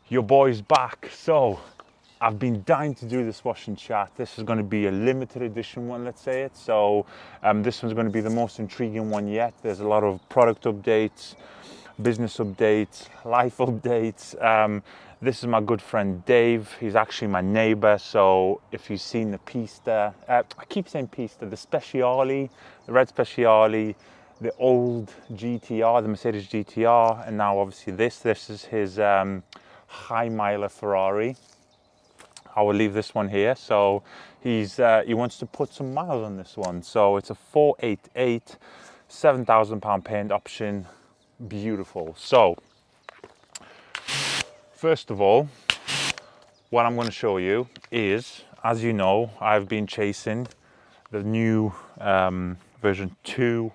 Your boy's back. So I've been dying to do this wash and chat. This is going to be a limited edition one, let's say it. So this one's going to be the most intriguing one yet. There's a lot of product updates, business updates, life updates. This is my good friend Dave. He's actually my neighbor. So if you've seen the Pista, I keep saying Pista, the Speciale, the red Speciale, the old GTR, the Mercedes GTR, and now obviously this is his high miler Ferrari. I will leave this one here. So he wants to put some miles on this one. So it's a 488, £7,000 paint option. Beautiful. So first of all, what I'm going to show you is, as you know, I've been chasing the new version 2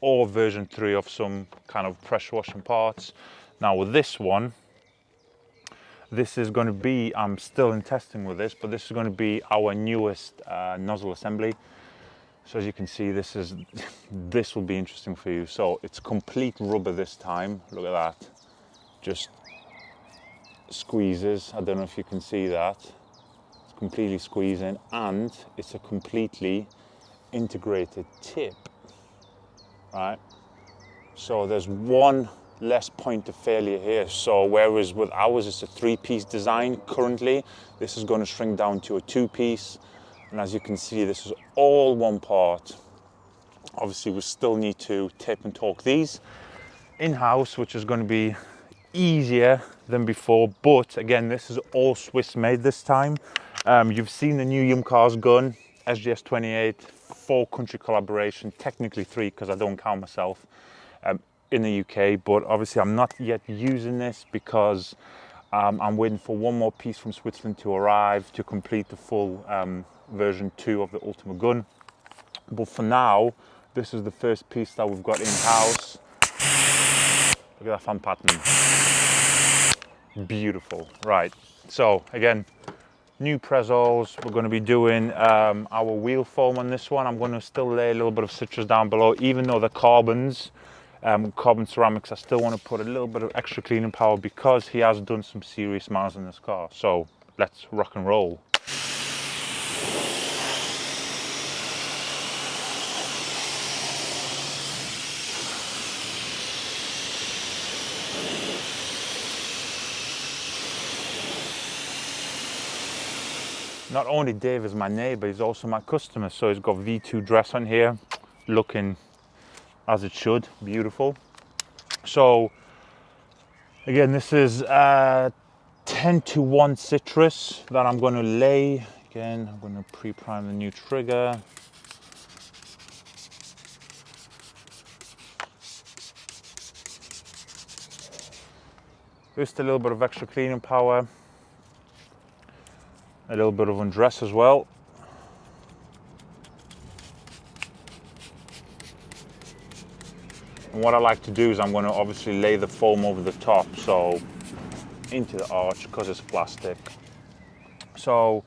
or version 3 of some kind of pressure washing parts. Now with this one, this is going to be, I'm still in testing with this, but this is going to be our newest nozzle assembly. So as you can see, this will be interesting for you. So it's complete rubber this time. Look at that. Just squeezes. I don't know if you can see that. It's completely squeezing, and it's a completely integrated tip, right? So there's one less point of failure here. So whereas with ours it's a 3-piece design currently, this is going to shrink down to a 2-piece. And as you can see, this is all one part. Obviously we still need to tape and torque these in-house, which is going to be easier than before, but again, this is all Swiss made this time. You've seen the new YumCars gun, SGS 28, 4-country collaboration, technically 3 because I don't count myself, in the UK, but obviously I'm not yet using this because I'm waiting for one more piece from Switzerland to arrive to complete the full version 2 of the Ultimate gun. But for now, this is the first piece that we've got in-house. Look at that fan pattern. Beautiful. Right, so again, new Prezos. We're going to be doing our wheel foam on this one. I'm going to still lay a little bit of citrus down below, even though the carbon ceramics, I still want to put a little bit of extra cleaning power because he has done some serious miles in this car. So let's rock and roll. Not only Dave is my neighbor, he's also my customer. So he's got V2 dress on here, looking as it should, beautiful. So again, this is 10-to-1 citrus that I'm going to lay. Again, I'm going to pre-prime the new trigger. Just a little bit of extra cleaning power. A little bit of undress as well. And what I like to do is I'm going to obviously lay the foam over the top, so into the arch because it's plastic. So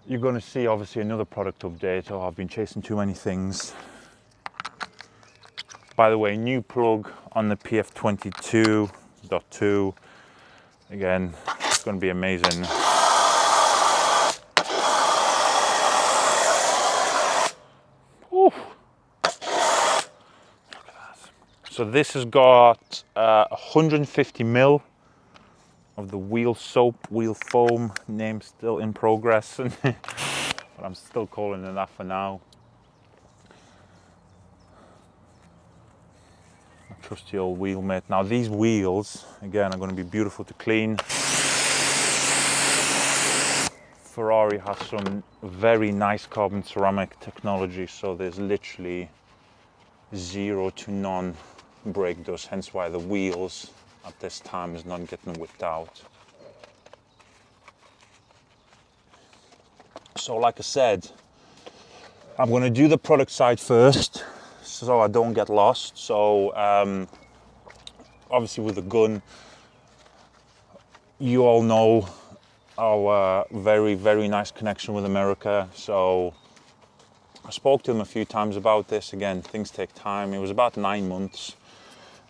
you're going to see obviously another product update. Oh, I've been chasing too many things. By the way, new plug on the PF22.2. Again, it's going to be amazing. So this has got 150 mil of the wheel soap, wheel foam, name still in progress, but I'm still calling it that for now. My trusty old wheel mate. Now these wheels, again, are going to be beautiful to clean. Ferrari has some very nice carbon ceramic technology, so there's literally 0 to none brake dust, hence why the wheels at this time is not getting whipped out. So like I said, I'm going to do the product side first so I don't get lost. So obviously with the gun, you all know our very nice connection with America. So I spoke to them a few times about this. Again, things take time. It was about 9 months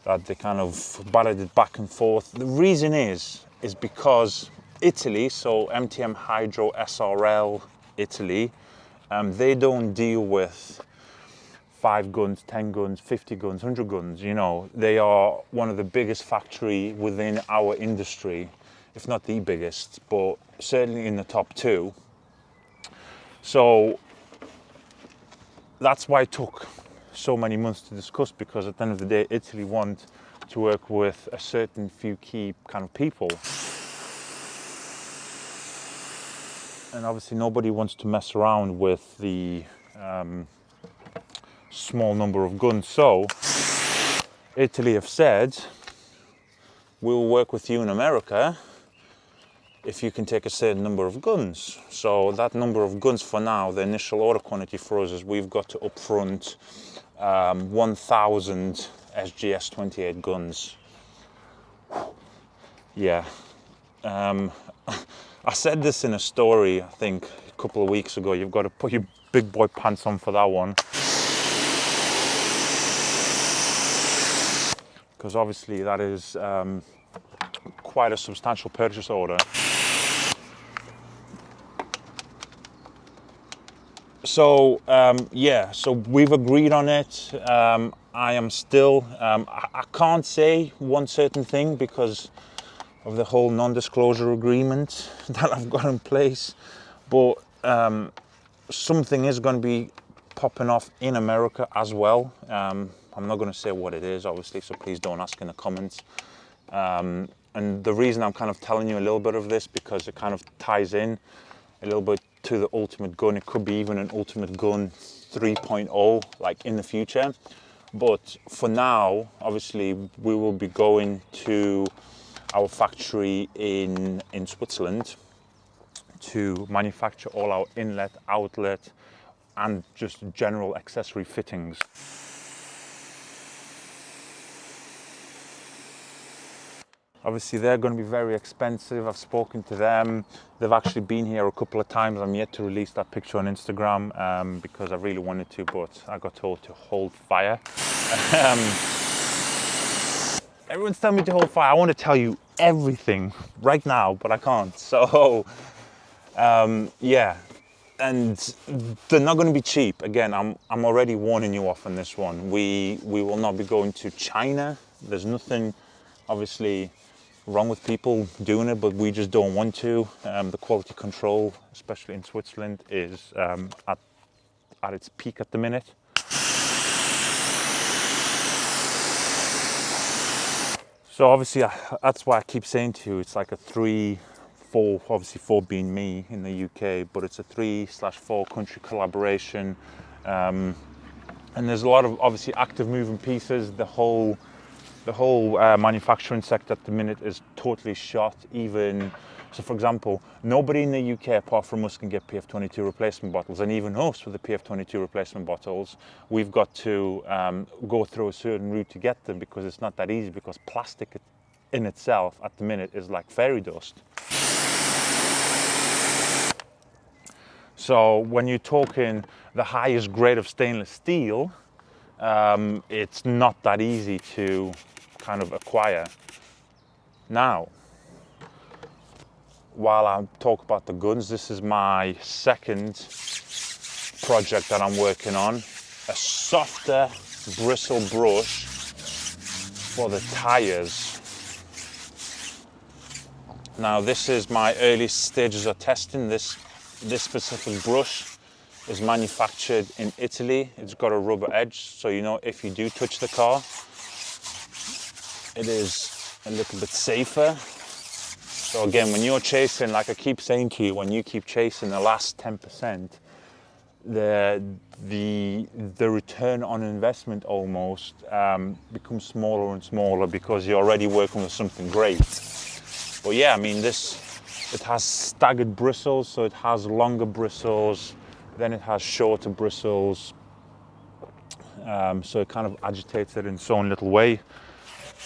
that they kind of batted it back and forth. The reason is is because Italy, so MTM Hydro SRL Italy, they don't deal with 5 guns, 10 guns, 50 guns, 100 guns, you know. They are one of the biggest factory within our industry, if not the biggest, but certainly in the top 2. So that's why it took so many months to discuss, because at the end of the day, Italy want to work with a certain few key kind of people. And obviously nobody wants to mess around with the small number of guns. So Italy have said, we'll work with you in America if you can take a certain number of guns. So that number of guns for now, the initial order quantity for us is we've got to upfront 1,000 SGS 28 guns. Yeah. I said this in a story, I think, a couple of weeks ago. You've got to put your big boy pants on for that one. Because obviously that is quite a substantial purchase order. So yeah, so we've agreed on it. I am still, I can't say one certain thing because of the whole non-disclosure agreement that I've got in place, but something is going to be popping off in America as well. I'm not going to say what it is, obviously, so please don't ask in the comments. And the reason I'm kind of telling you a little bit of this, because it kind of ties in a little bit to the Ultimate Gun. It could be even an Ultimate Gun 3.0, like in the future. But for now, obviously, we will be going to our factory in Switzerland to manufacture all our inlet, outlet, and just general accessory fittings. Obviously, they're going to be very expensive. I've spoken to them. They've actually been here a couple of times. I'm yet to release that picture on Instagram because I really wanted to, but I got told to hold fire. Everyone's telling me to hold fire. I want to tell you everything right now, but I can't. So, yeah. And they're not going to be cheap. Again, I'm already warning you off on this one. We will not be going to China. There's nothing, obviously, wrong with people doing it, but we just don't want to. The quality control, especially in Switzerland, is at its peak at the minute. So obviously, that's why I keep saying to you, it's like a 3-4, obviously 4 being me in the UK, but it's a 3/4 country collaboration. And there's a lot of obviously active moving pieces. The whole manufacturing sector at the minute is totally shot. Even so, for example, nobody in the UK apart from us can get PF22 replacement bottles, and even us with the PF22 replacement bottles, we've got to go through a certain route to get them, because it's not that easy, because plastic in itself at the minute is like fairy dust. So when you're talking the highest grade of stainless steel, it's not that easy to kind of acquire. Now, while I talk about the guns, this is my second project that I'm working on. A softer bristle brush for the tires. Now, this is my early stages of testing. This specific brush is manufactured in Italy. It's got a rubber edge, so you know if you do touch the car, it is a little bit safer. So again, when you're chasing, like I keep saying to you, when you keep chasing the last 10%, the return on investment almost becomes smaller and smaller, because you're already working with something great. But yeah, I mean, it has staggered bristles, so it has longer bristles, then it has shorter bristles. So it kind of agitates it in its own little way,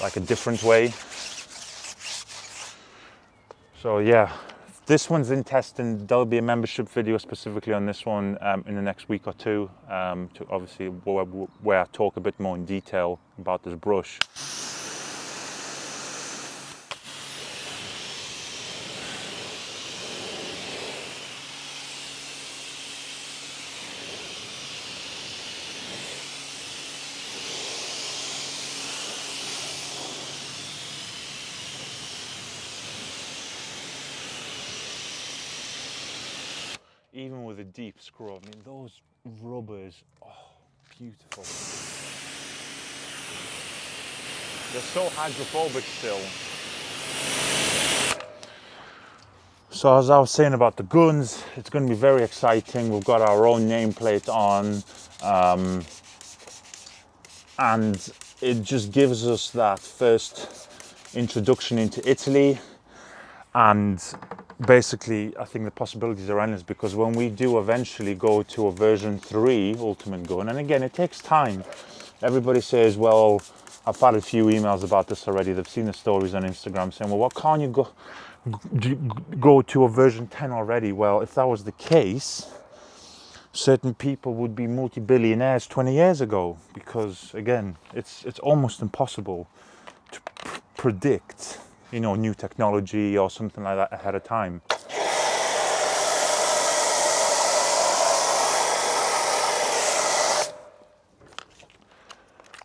like a different way. So yeah, this one's in testing. There'll be a membership video specifically on this one in the next week or two, to obviously where I talk a bit more in detail about this brush. even with a deep screw. I mean, those rubbers, oh, beautiful. They're so hydrophobic still. So as I was saying about the guns, it's going to be very exciting. We've got our own nameplate on, and it just gives us that first introduction into Italy. And basically, I think the possibilities are endless, because when we do eventually go to a version 3 Ultimate Gun, and again, it takes time. Everybody says, well, I've had a few emails about this already. They've seen the stories on Instagram saying, well, what can't you go to a version 10 already? Well, if that was the case, certain people would be multi-billionaires 20 years ago, because again, it's almost impossible to predict, you know, new technology or something like that ahead of time.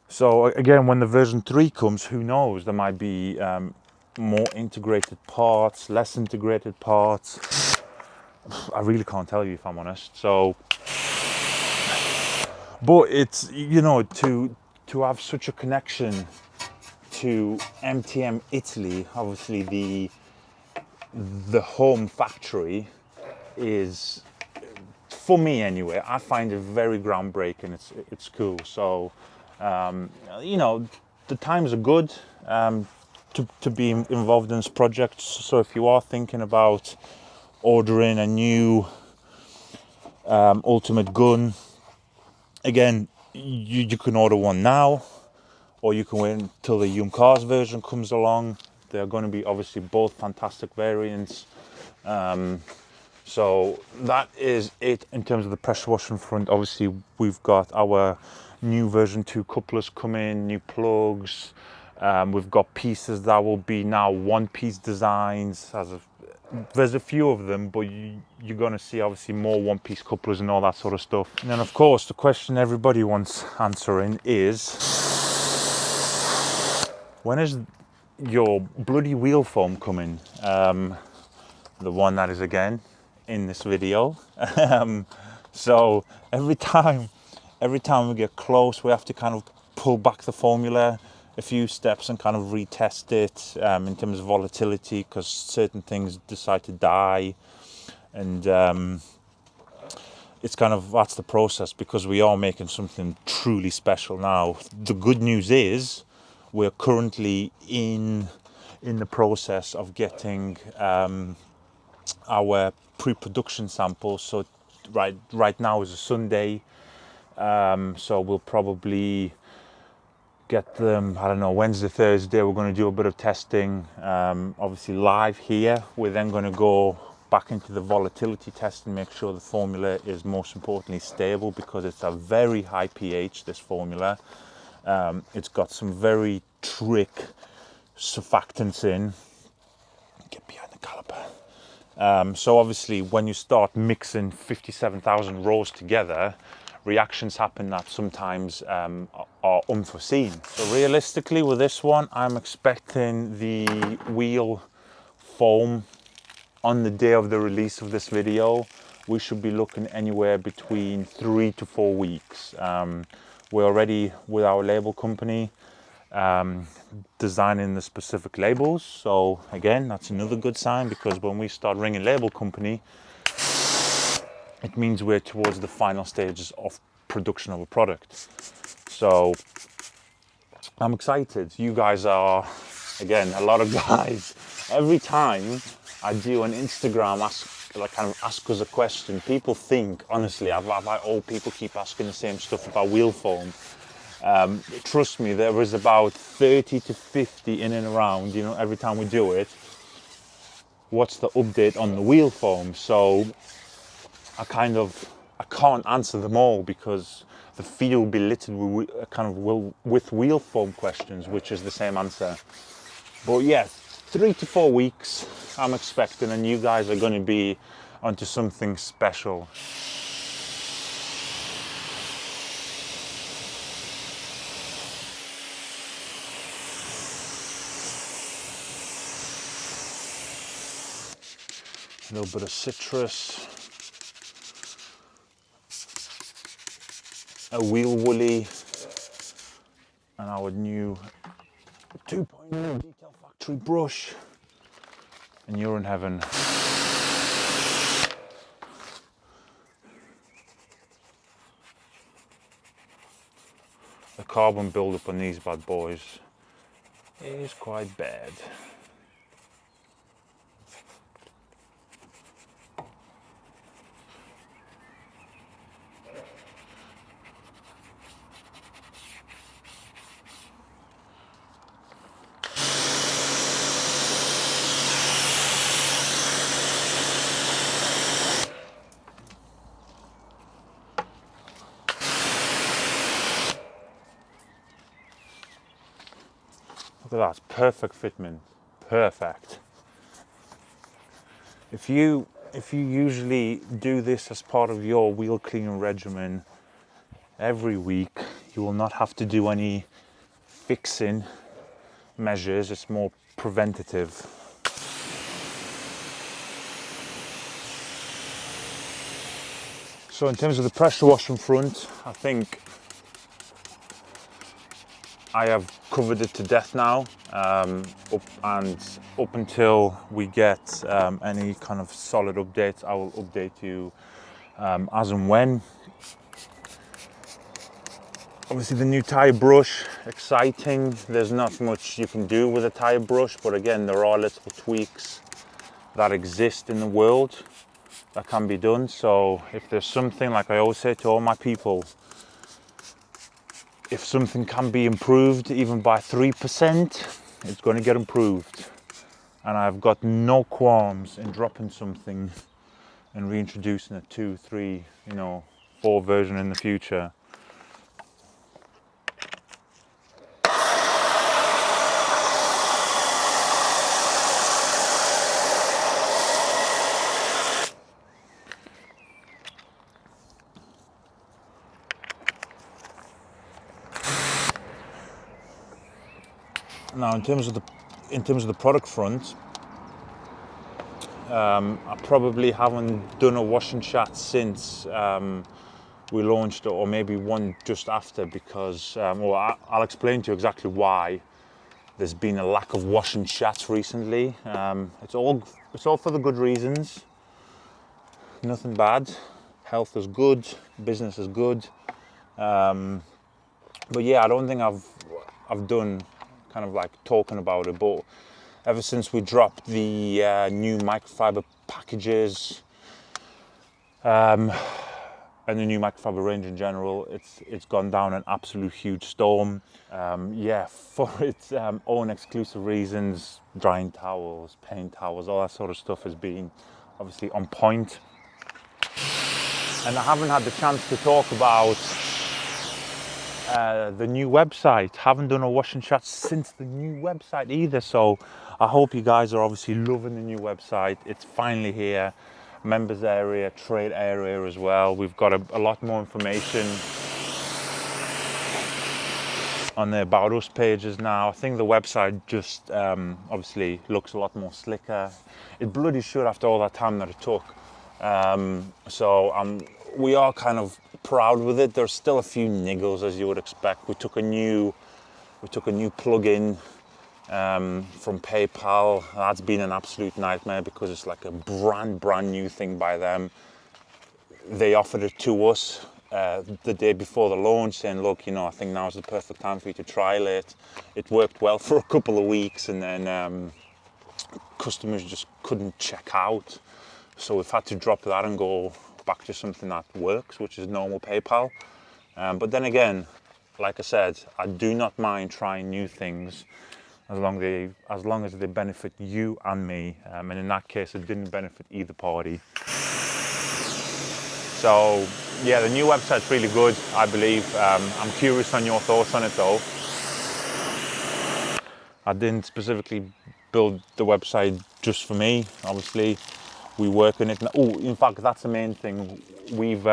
So again, when the version 3 comes, who knows, there might be more integrated parts, less integrated parts. I really can't tell you, if I'm honest. So, but it's, you know, to have such a connection to MTM Italy, obviously the home factory, is, for me anyway, I find it very groundbreaking. It's cool. So, you know, the times are good to be involved in this project. So if you are thinking about ordering a new Ultimate Gun, again, you can order one now, or you can wait until the YumCars version comes along. They're going to be obviously both fantastic variants. So that is it in terms of the pressure washing front. Obviously, we've got our new version 2 couplers coming, new plugs. We've got pieces that will be now one-piece designs. There's a few of them, but you're going to see obviously more one-piece couplers and all that sort of stuff. And then, of course, the question everybody wants answering is, when is your bloody wheel foam coming? The one that is, again, in this video. So every time we get close, we have to kind of pull back the formula a few steps and kind of retest it in terms of volatility, because certain things decide to die, and it's kind of, that's the process, because we are making something truly special now. The good news is we're currently in the process of getting our pre-production samples. So right now is a Sunday, so we'll probably get them, I don't know, Wednesday, Thursday. We're going to do a bit of testing, obviously live here. We're then going to go back into the volatility test and make sure the formula is, most importantly, stable, because it's a very high pH, this formula. It's got some very trick surfactants in. Get behind the caliper. So obviously when you start mixing 57,000 rows together, reactions happen that sometimes are unforeseen. So realistically with this one, I'm expecting the wheel foam on the day of the release of this video. We should be looking anywhere between 3 to 4 weeks. We're already with our label company designing the specific labels. So again, that's another good sign, because when we start ringing label company, it means we're towards the final stages of production of a product. So I'm excited. You guys are, again, a lot of guys. Every time I do an Instagram ask us a question, people think, honestly, I've like, oh, people keep asking the same stuff about wheel foam. Trust me, there is about 30 to 50 in and around, you know, every time we do it. What's the update on the wheel foam? So I can't answer them all, because the feed will be littered with wheel foam questions, which is the same answer. But yeah, 3 to 4 weeks I'm expecting, and you guys are going to be onto something special. A little bit of citrus. a wheel woolly, and our new 2.0 detail factory brush, and you're in heaven. The carbon buildup on these bad boys is quite bad. Look at that, perfect fitment, perfect. If you usually do this as part of your wheel cleaning regimen every week, you will not have to do any fixing measures. It's more preventative. So in terms of the pressure washing front, I think I have covered it to death now, up until we get any kind of solid updates, I will update you as and when. Obviously the new tyre brush, exciting. There's not much you can do with a tyre brush, but again, there are little tweaks that exist in the world that can be done. So if there's something, like I always say to all my people, if something can be improved even by 3%, it's going to get improved. And I've got no qualms in dropping something and reintroducing a 2, 3, 4 version in the future. Now, in terms of the product front, I probably haven't done a wash and chat since we launched it, or maybe one just after, because I'll explain to you exactly why there's been a lack of wash and chats recently. It's all for the good reasons. Nothing bad. Health is good. Business is good. But yeah, I don't think I've done kind of like talking about it, but ever since we dropped the new microfiber packages and the new microfiber range in general, it's gone down an absolute huge storm. For its own exclusive reasons, drying towels, paint towels, all that sort of stuff has been obviously on point. And I haven't had the chance to talk about the new website. Haven't done a wash and chat since the new website either, so I hope you guys are obviously loving the new website. It's finally here. Members area, trade area as well. We've got a lot more information on the About Us pages now. I think the website just obviously looks a lot more slicker. It bloody should after all that time that it took. We are kind of proud with it. There's still a few niggles, as you would expect. We took a new plugin from PayPal. That's been an absolute nightmare because it's like a brand new thing by them. They offered it to us the day before the launch, saying, look, I think now's the perfect time for you to trial it. It worked well for a couple of weeks, and then customers just couldn't check out. So we've had to drop that and go back to something that works, which is normal PayPal. But then again, like I said, I do not mind trying new things as long as they benefit you and me. And in that case, it didn't benefit either party. So yeah, the new website's really good, I believe. I'm curious on your thoughts on it though. I didn't specifically build the website just for me, obviously. We work on it. In fact, that's the main thing. We've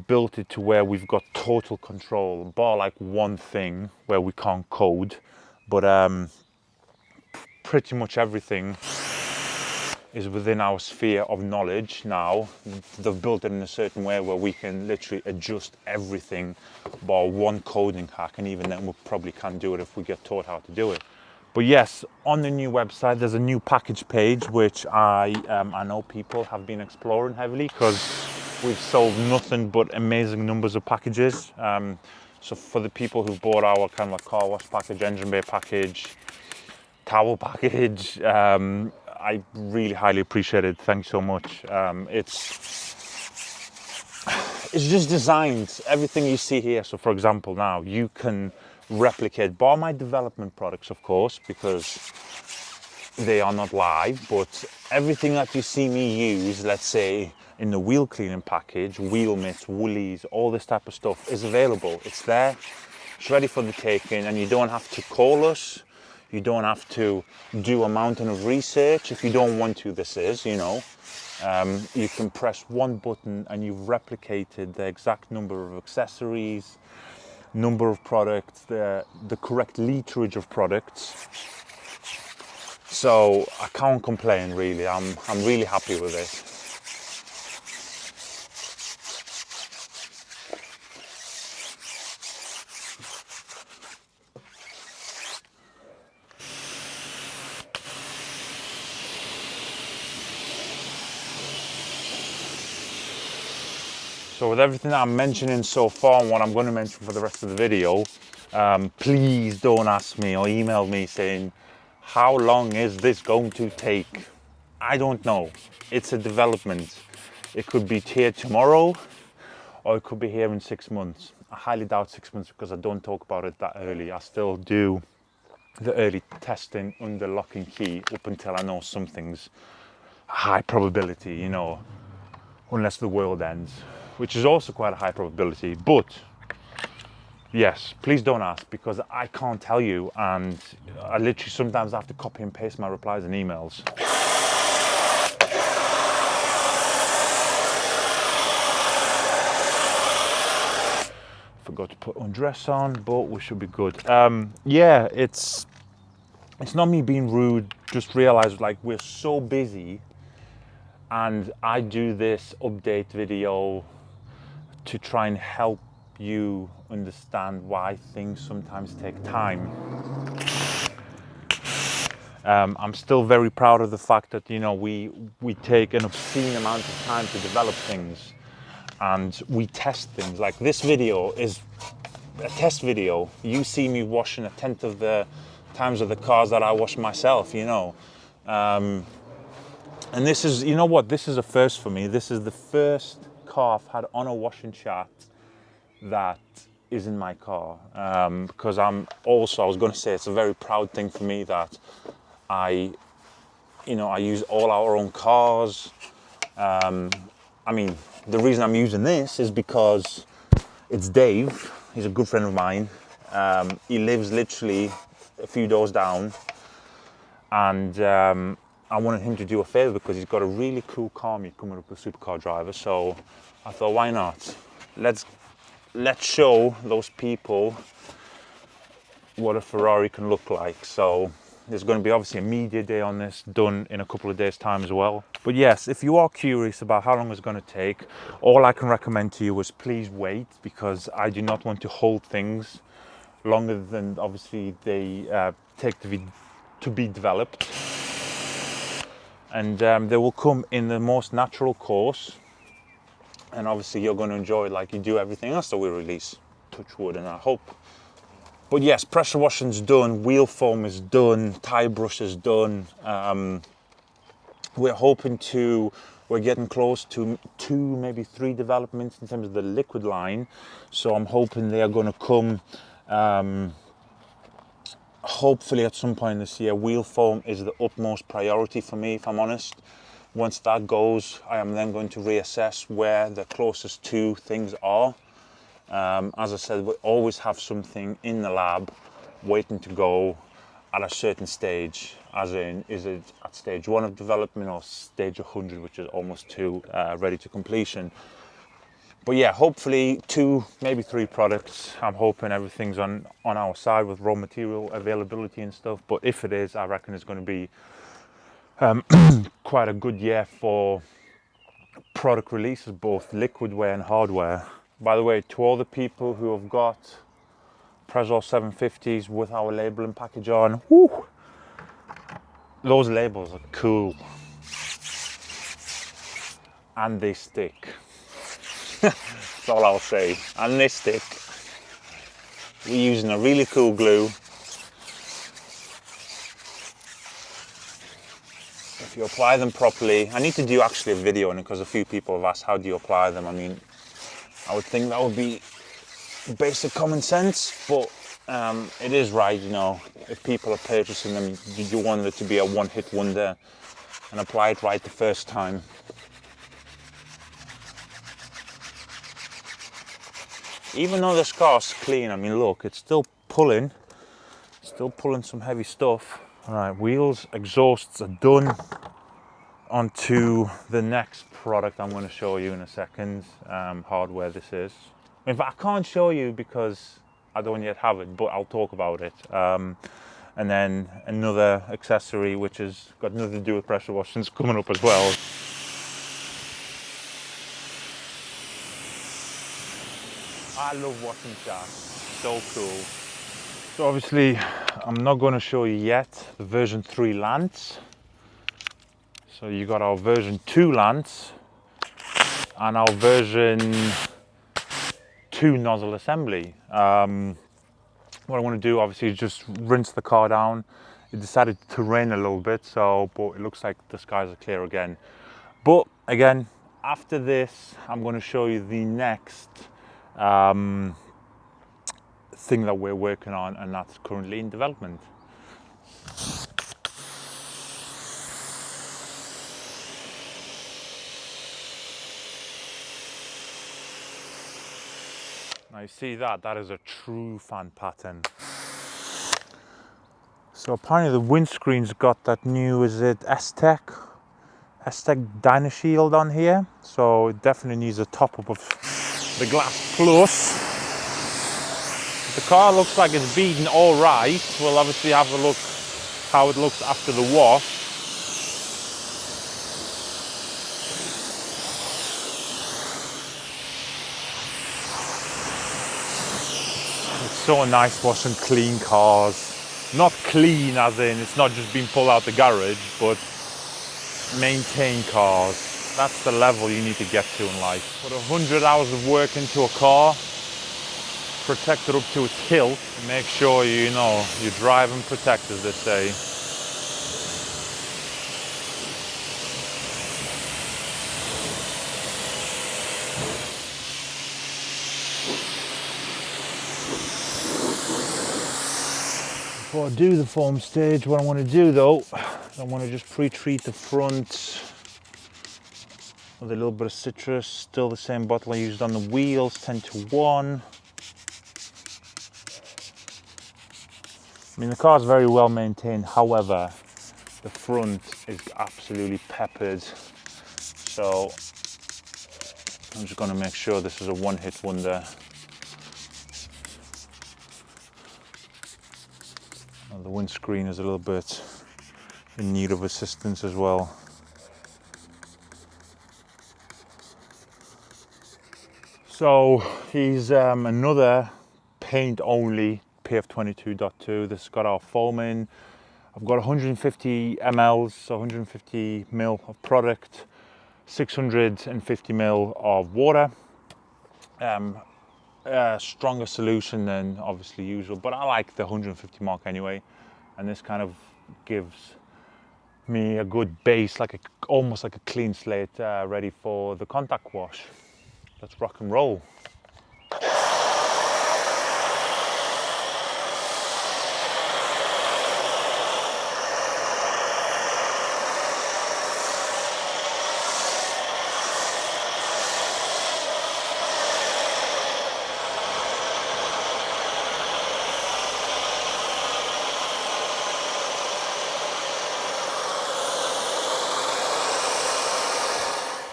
built it to where we've got total control, bar like one thing where we can't code, but pretty much everything is within our sphere of knowledge now. They've built it in a certain way where we can literally adjust everything by one coding hack, and even then we probably can't do it if we get taught how to do it. But yes, on the new website, there's a new package page, which I know people have been exploring heavily because we've sold nothing but amazing numbers of packages. So for the people who bought our kind of like car wash package, engine bay package, towel package, I really highly appreciate it. Thanks so much. It's just designed, everything you see here. So for example, now you can replicate, bar my development products, of course, because they are not live, but everything that you see me use, let's say in the wheel cleaning package, wheel mitts, woolies, all this type of stuff is available. It's there, it's ready for the taking, and you don't have to call us. You don't have to do a mountain of research. If you don't want to, this is, you know. You can press one button and you've replicated the exact number of accessories, number of products, the correct literage of products. So I can't complain, really. I'm really happy with it. So with everything that I'm mentioning so far and what I'm going to mention for the rest of the video, please don't ask me or email me saying, how long is this going to take? I don't know. It's a development. It could be here tomorrow or it could be here in 6 months. I highly doubt 6 months because I don't talk about it that early. I still do the early testing under lock and key up until I know something's high probability, you know, unless the world ends, which is also quite a high probability. But yes, please don't ask because I can't tell you, and I literally sometimes have to copy and paste my replies and emails. Forgot to put undress on, but we should be good. Yeah, it's not me being rude, just realize like we're so busy, and I do this update video to try and help you understand why things sometimes take time. I'm still very proud of the fact that, you know, we take an obscene amount of time to develop things, and we test things. Like this video is a test video. You see me washing a tenth of the times of the cars that I wash myself, you know. And this is, you know what, this is a first for me. This is the first car I've had on a washing chat that is in my car. Because I was going to say, it's a very proud thing for me that I use all our own cars. I mean, the reason I'm using this is because it's Dave. He's a good friend of mine. He lives literally a few doors down, and I wanted him to do a favor because he's got a really cool car meet coming up with Supercar Driver. So I thought, why not? Let's show those people what a Ferrari can look like. So there's going to be obviously a media day on this, done in a couple of days' time as well. But yes, if you are curious about how long it's going to take, all I can recommend to you is please wait, because I do not want to hold things longer than obviously they take to be developed. And they will come in the most natural course, and obviously you're going to enjoy it like you do everything else that we release, touch wood, and I hope. But yes, pressure washing's done, wheel foam is done, tire brush is done. We're getting close to 2, maybe 3 developments in terms of the liquid line. So I'm hoping they are going to come hopefully at some point this year. Wheel foam is the utmost priority for me, if I'm honest. Once that goes, I am then going to reassess where the closest 2 things are. As I said, we always have something in the lab waiting to go at a certain stage, as in, is it at stage 1 of development or stage 100, which is almost 2, ready to completion. But yeah, hopefully 2, maybe 3 products. I'm hoping everything's on our side with raw material availability and stuff. But if it is, I reckon it's going to be Quite a good year for product releases, both liquidware and hardware. By the way, to all the people who have got Prezor 750s with our label and package on, woo, those labels are cool. And they stick. That's all I'll say. And they stick. We're using a really cool glue. If you apply them properly, I need to do actually a video on it because a few people have asked how do you apply them. I mean, I would think that would be basic common sense, but it is right, you know, if people are purchasing them, you want it to be a one-hit wonder and apply it right the first time. Even though this car's clean, I mean, look, it's still pulling some heavy stuff. All right, wheels, exhausts are done. Onto the next product I'm going to show you in a second, hardware this is. In fact, I can't show you because I don't yet have it, but I'll talk about it. And then another accessory which has got nothing to do with pressure washing is coming up as well. I love watching that, so cool. So obviously, I'm not going to show you yet the version 3 Lance. So you got our version 2 Lance and our version 2 nozzle assembly. What I want to do obviously is just rinse the car down. It decided to rain a little bit, so but it looks like the skies are clear again. But again, after this, I'm going to show you the next thing that we're working on, and that's currently in development. Now you see that is a true fan pattern. So apparently the windscreen's got that new, is it S-Tech Dynashield on here. So it definitely needs a top up of the Glass Plus. The car looks like it's beaten all right. We'll obviously have a look how it looks after the wash. It's so nice washing clean cars. Not clean as in it's not just being pulled out the garage, but maintain cars. That's the level you need to get to in life. Put 100 hours of work into a car, protect it up to its hilt, make sure you know you drive and protect, as they say. Before I do the foam stage, what I want to do though, I want to just pre-treat the front with a little bit of citrus, still the same bottle I used on the wheels, 10-1. I mean, the car's very well maintained, however, the front is absolutely peppered. So I'm just going to make sure this is a one-hit wonder. And the windscreen is a little bit in need of assistance as well. So he's another paint-only PF22.2. This has got our foam in. I've got 150 mLs, so 150 ml of product, 650 ml of water. Stronger solution than obviously usual, but I like the 150 mark anyway. And this kind of gives me a good base, like almost like a clean slate, ready for the contact wash. Let's rock and roll.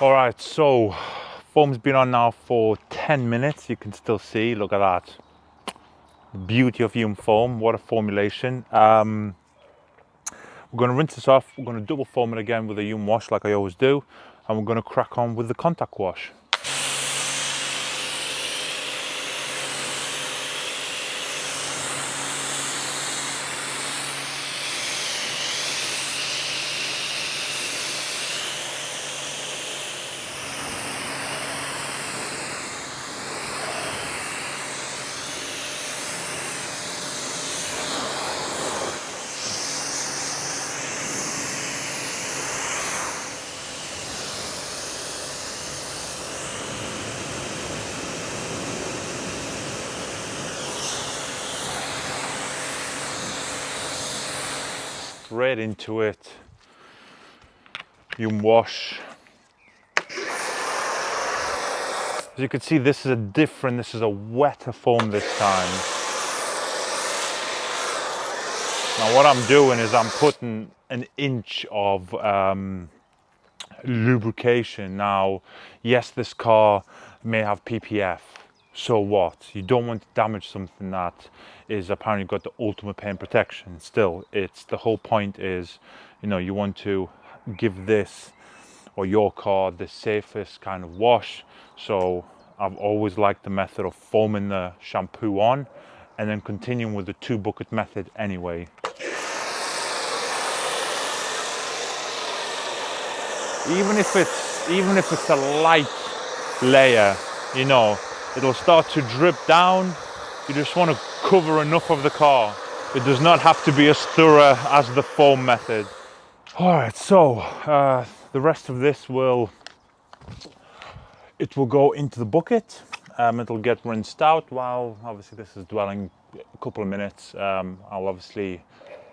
All right, so foam's been on now for 10 minutes. You can still see, look at that. The beauty of Yum foam, what a formulation. We're We're going to rinse this off, we're going to double foam it again with a Yum wash like I always do, and we're going to crack on with the contact wash. Straight into it, Yum wash. As you can see, this is a wetter foam this time. Now what I'm doing is I'm putting an inch of lubrication. Now, yes, this car may have PPF, so what? You don't want to damage something that is apparently got the ultimate paint protection. Still, the whole point is, you know, you want to give this or your car the safest kind of wash. So I've always liked the method of foaming the shampoo on and then continuing with the 2 bucket method anyway. Even if it's a light layer, you know, it'll start to drip down. You just want to cover enough of the car. It does not have to be as thorough as the foam method. All right, so the rest of this will go into the bucket. It'll get rinsed out while obviously this is dwelling a couple of minutes. I'll obviously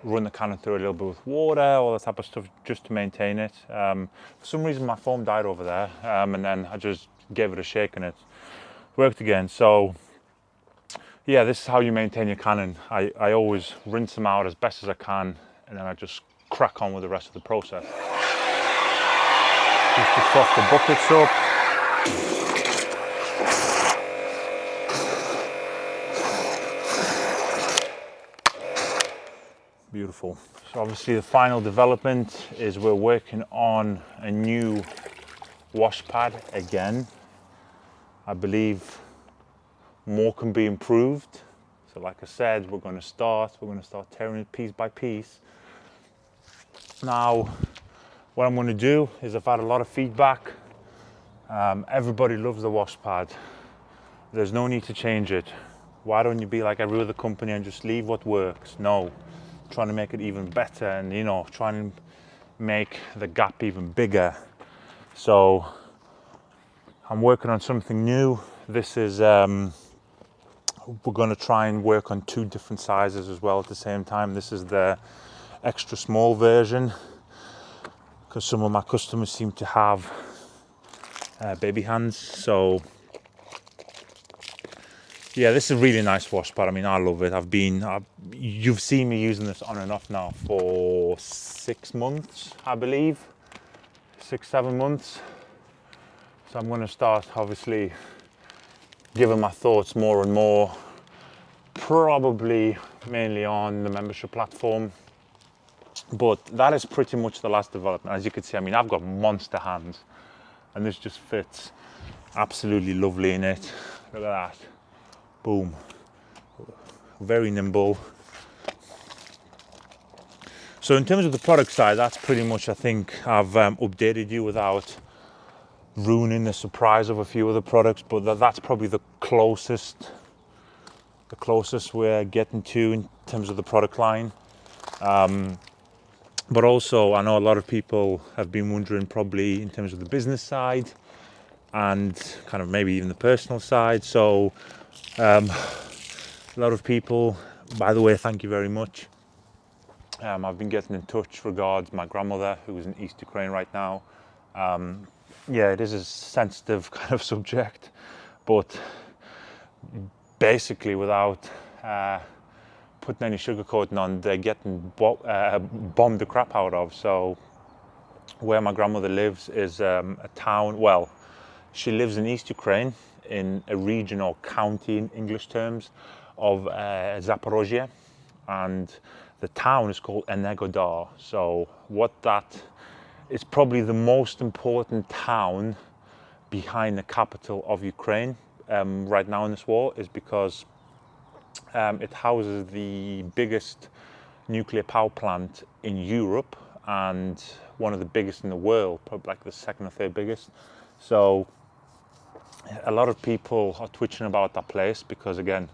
run the cannon through a little bit with water, all that type of stuff, just to maintain it. For some reason my foam died over there, and then I just gave it a shake and it worked again. So yeah, this is how you maintain your cannon. I always rinse them out as best as I can, and then I just crack on with the rest of the process. Just to froth the buckets up. Beautiful. So obviously the final development is we're working on a new wash pad again. I believe more can be improved. So like I said, we're going to start tearing it piece by piece. Now, what I'm going to do is I've had a lot of feedback. Everybody loves the wash pad. There's no need to change it. Why don't you be like every other company and just leave what works? No, trying to make it even better and, you know, trying to make the gap even bigger. So I'm working on something new. This is, we're going to try and work on 2 different sizes as well at the same time. This is the extra small version because some of my customers seem to have baby hands. So yeah, this is a really nice wash pad. I mean, I love it. You've seen me using this on and off now for 6 months, I believe, 6-7 months. So I'm going to start obviously giving my thoughts more and more, probably mainly on the membership platform. But that is pretty much the last development. As you can see, I mean, I've got monster hands and this just fits absolutely lovely in it. Look at that. Boom. Very nimble. So in terms of the product side, that's pretty much, I think I've updated you without ruining the surprise of a few of the products, but that's probably the closest we're getting to in terms of the product line. But also, I know a lot of people have been wondering probably in terms of the business side and kind of maybe even the personal side. So a lot of people, by the way, thank you very much. I've been getting in touch regards my grandmother who is in East Ukraine right now. Yeah, it is a sensitive kind of subject, but basically without putting any sugarcoating on, they're getting bombed the crap out of. So where my grandmother lives is a town, well, she lives in East Ukraine in a region or county in English terms of Zaporozhye, and the town is called Energodar. So what that is, probably the most important town behind the capital of Ukraine right now in this war, is because it houses the biggest nuclear power plant in Europe and one of the biggest in the world, probably like the second or third biggest. So a lot of people are twitching about that place because, again,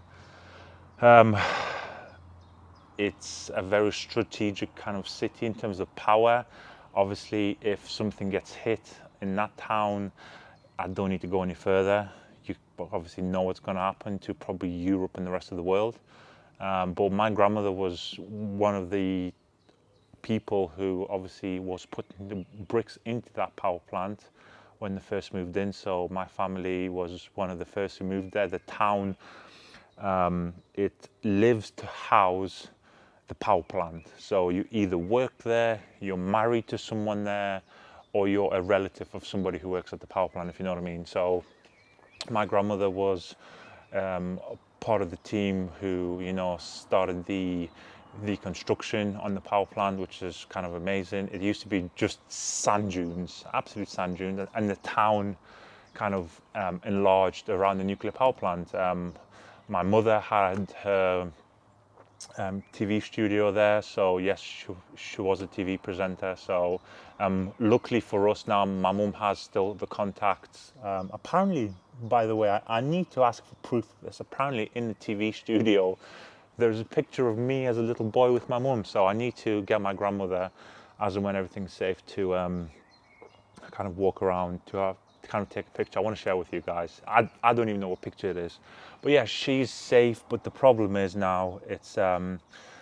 it's a very strategic kind of city in terms of power. Obviously, if something gets hit in that town, I don't need to go any further. You obviously know what's going to happen to probably Europe and the rest of the world. But my grandmother was one of the people who obviously was putting the bricks into that power plant when they first moved in. So my family was one of the first who moved there. The town, it lives to house the power plant. So you either work there, you're married to someone there, or you're a relative of somebody who works at the power plant, if you know what I mean. So my grandmother was part of the team who, you know, started the construction on the power plant, which is kind of amazing. It used to be just sand dunes, absolute sand dunes, and the town kind of enlarged around the nuclear power plant. My mother had her TV studio there, so yes, she was a TV presenter. So luckily for us now, my mum has still the contacts. Apparently, by the way, I need to ask for proof of this. Apparently in the TV studio there's a picture of me as a little boy with my mum, so I need to get my grandmother, as and when everything's safe, to kind of walk around, to kind of take a picture. I want to share with you guys. I don't even know what picture it is, but yeah, she's safe. But the problem is now, it's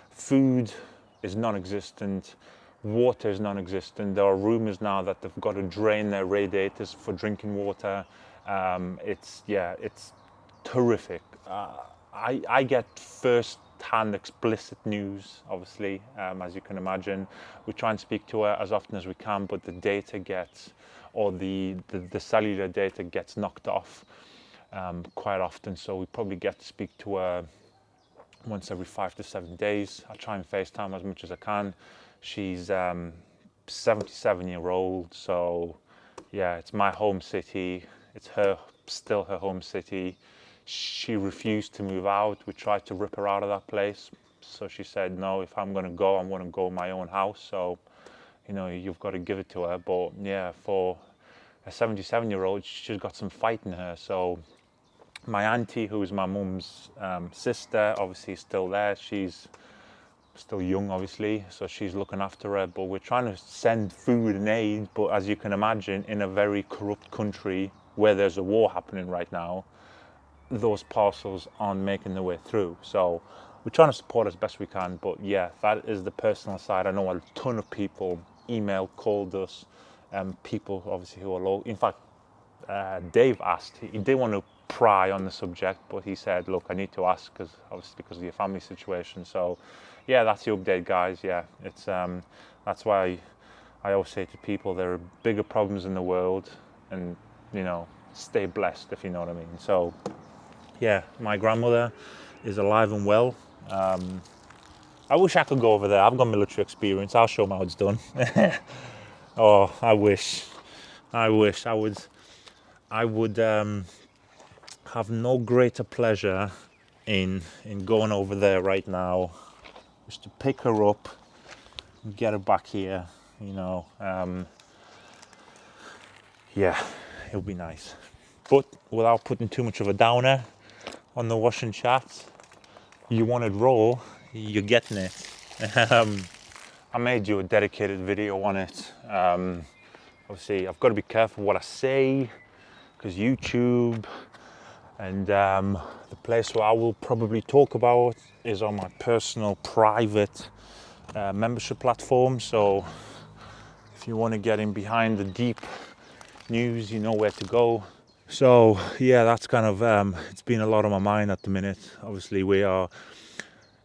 food is non-existent, water is non-existent. There are rumors now that they've got to drain their radiators for drinking water. It's terrific. I get first-hand explicit news, obviously, as you can imagine. We try and speak to her as often as we can, but the data gets, or the cellular data gets knocked off quite often. So we probably get to speak to her once every 5 to 7 days. I try and FaceTime as much as I can. She's 77-year-old, so yeah, it's my home city. It's still her home city. She refused to move out. We tried to rip her out of that place. So she said, no, if I'm going to go, I want to go in my own house. So, you know, you've got to give it to her. But yeah, for a 77-year-old, she's got some fight in her. So my auntie, who is my mum's sister, obviously is still there. She's still young, obviously, so she's looking after her. But we're trying to send food and aid. But as you can imagine, in a very corrupt country where there's a war happening right now, those parcels aren't making their way through. So we're trying to support as best we can. But yeah, that is the personal side. I know a ton of people emailed, called us, people obviously who are low. In fact, Dave asked, he didn't want to pry on the subject, but he said, look, I need to ask, because obviously because of your family situation. So yeah, that's the update, guys. Yeah, it's that's why I always say to people, there are bigger problems in the world, and you know, stay blessed, if you know what I mean. So yeah, my grandmother is alive and well. I wish I could go over there. I've got military experience. I'll show them how it's done. Oh, I wish I would have no greater pleasure in going over there right now, just to pick her up and get her back here, you know. Yeah, it'll be nice. But without putting too much of a downer on the Wash and Chat, you wanted raw, you're getting it. I made you a dedicated video on it. Obviously, I've got to be careful what I say, because YouTube and the place where I will probably talk about is on my personal private membership platform. So if you want to get in behind the deep news, you know where to go. So yeah, that's kind of it's been a lot on my mind at the minute. Obviously,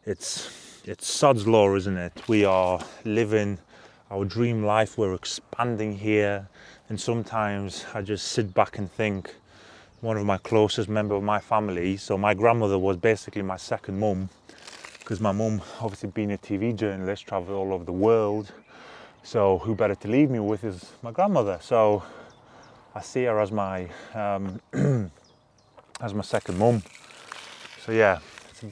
it's sod's law, isn't it? We are living our dream life. We're expanding here, and sometimes I just sit back and think, one of my closest member of my family, so my grandmother was basically my second mum. because my mum, obviously being a TV journalist, travelled all over the world. So who better to leave me with is my grandmother. So I see her as my as my second mum. So yeah, it's a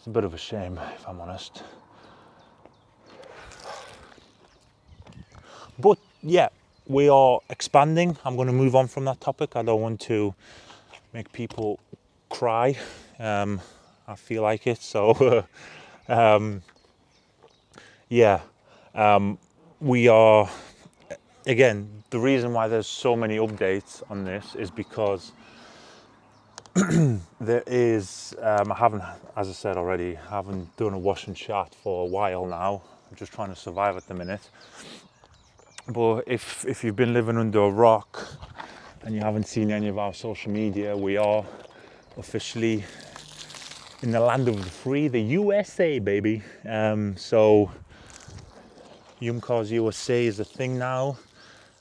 bit of a shame, if I'm honest. But yeah, we are expanding. I'm going to move on from that topic. I don't want to make people cry. I feel like it. So yeah, we are, again, the reason why there's so many updates on this is because there is, I haven't, as I said already, I haven't done a wash and chat for a while now. I'm just trying to survive at the minute. But if you've been living under a rock and you haven't seen any of our social media, we are officially in the land of the free, the USA, baby. So YumCars USA is a thing now.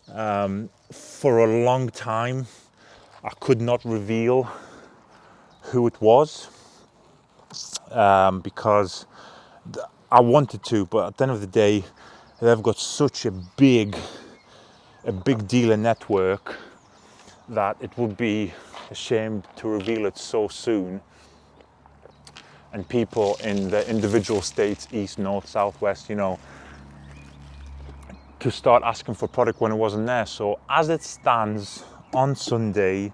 For a long time, I could not reveal who it was because I wanted to, but at the end of the day, they've got such a big dealer network that it would be a shame to reveal it so soon. And people in the individual states, east, north, south, west, you know, to start asking for product when it wasn't there. So as it stands on Sunday,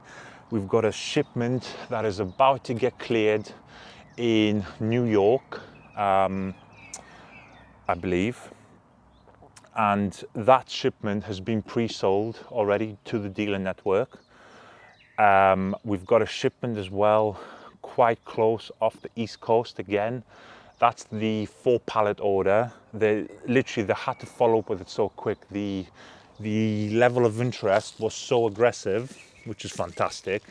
we've got a shipment that is about to get cleared in New York, I believe. And that shipment has been pre-sold already to the dealer network. We've got a shipment as well, quite close off the East Coast again. That's the 4 pallet order. They had to follow up with it so quick. The level of interest was so aggressive, which is fantastic,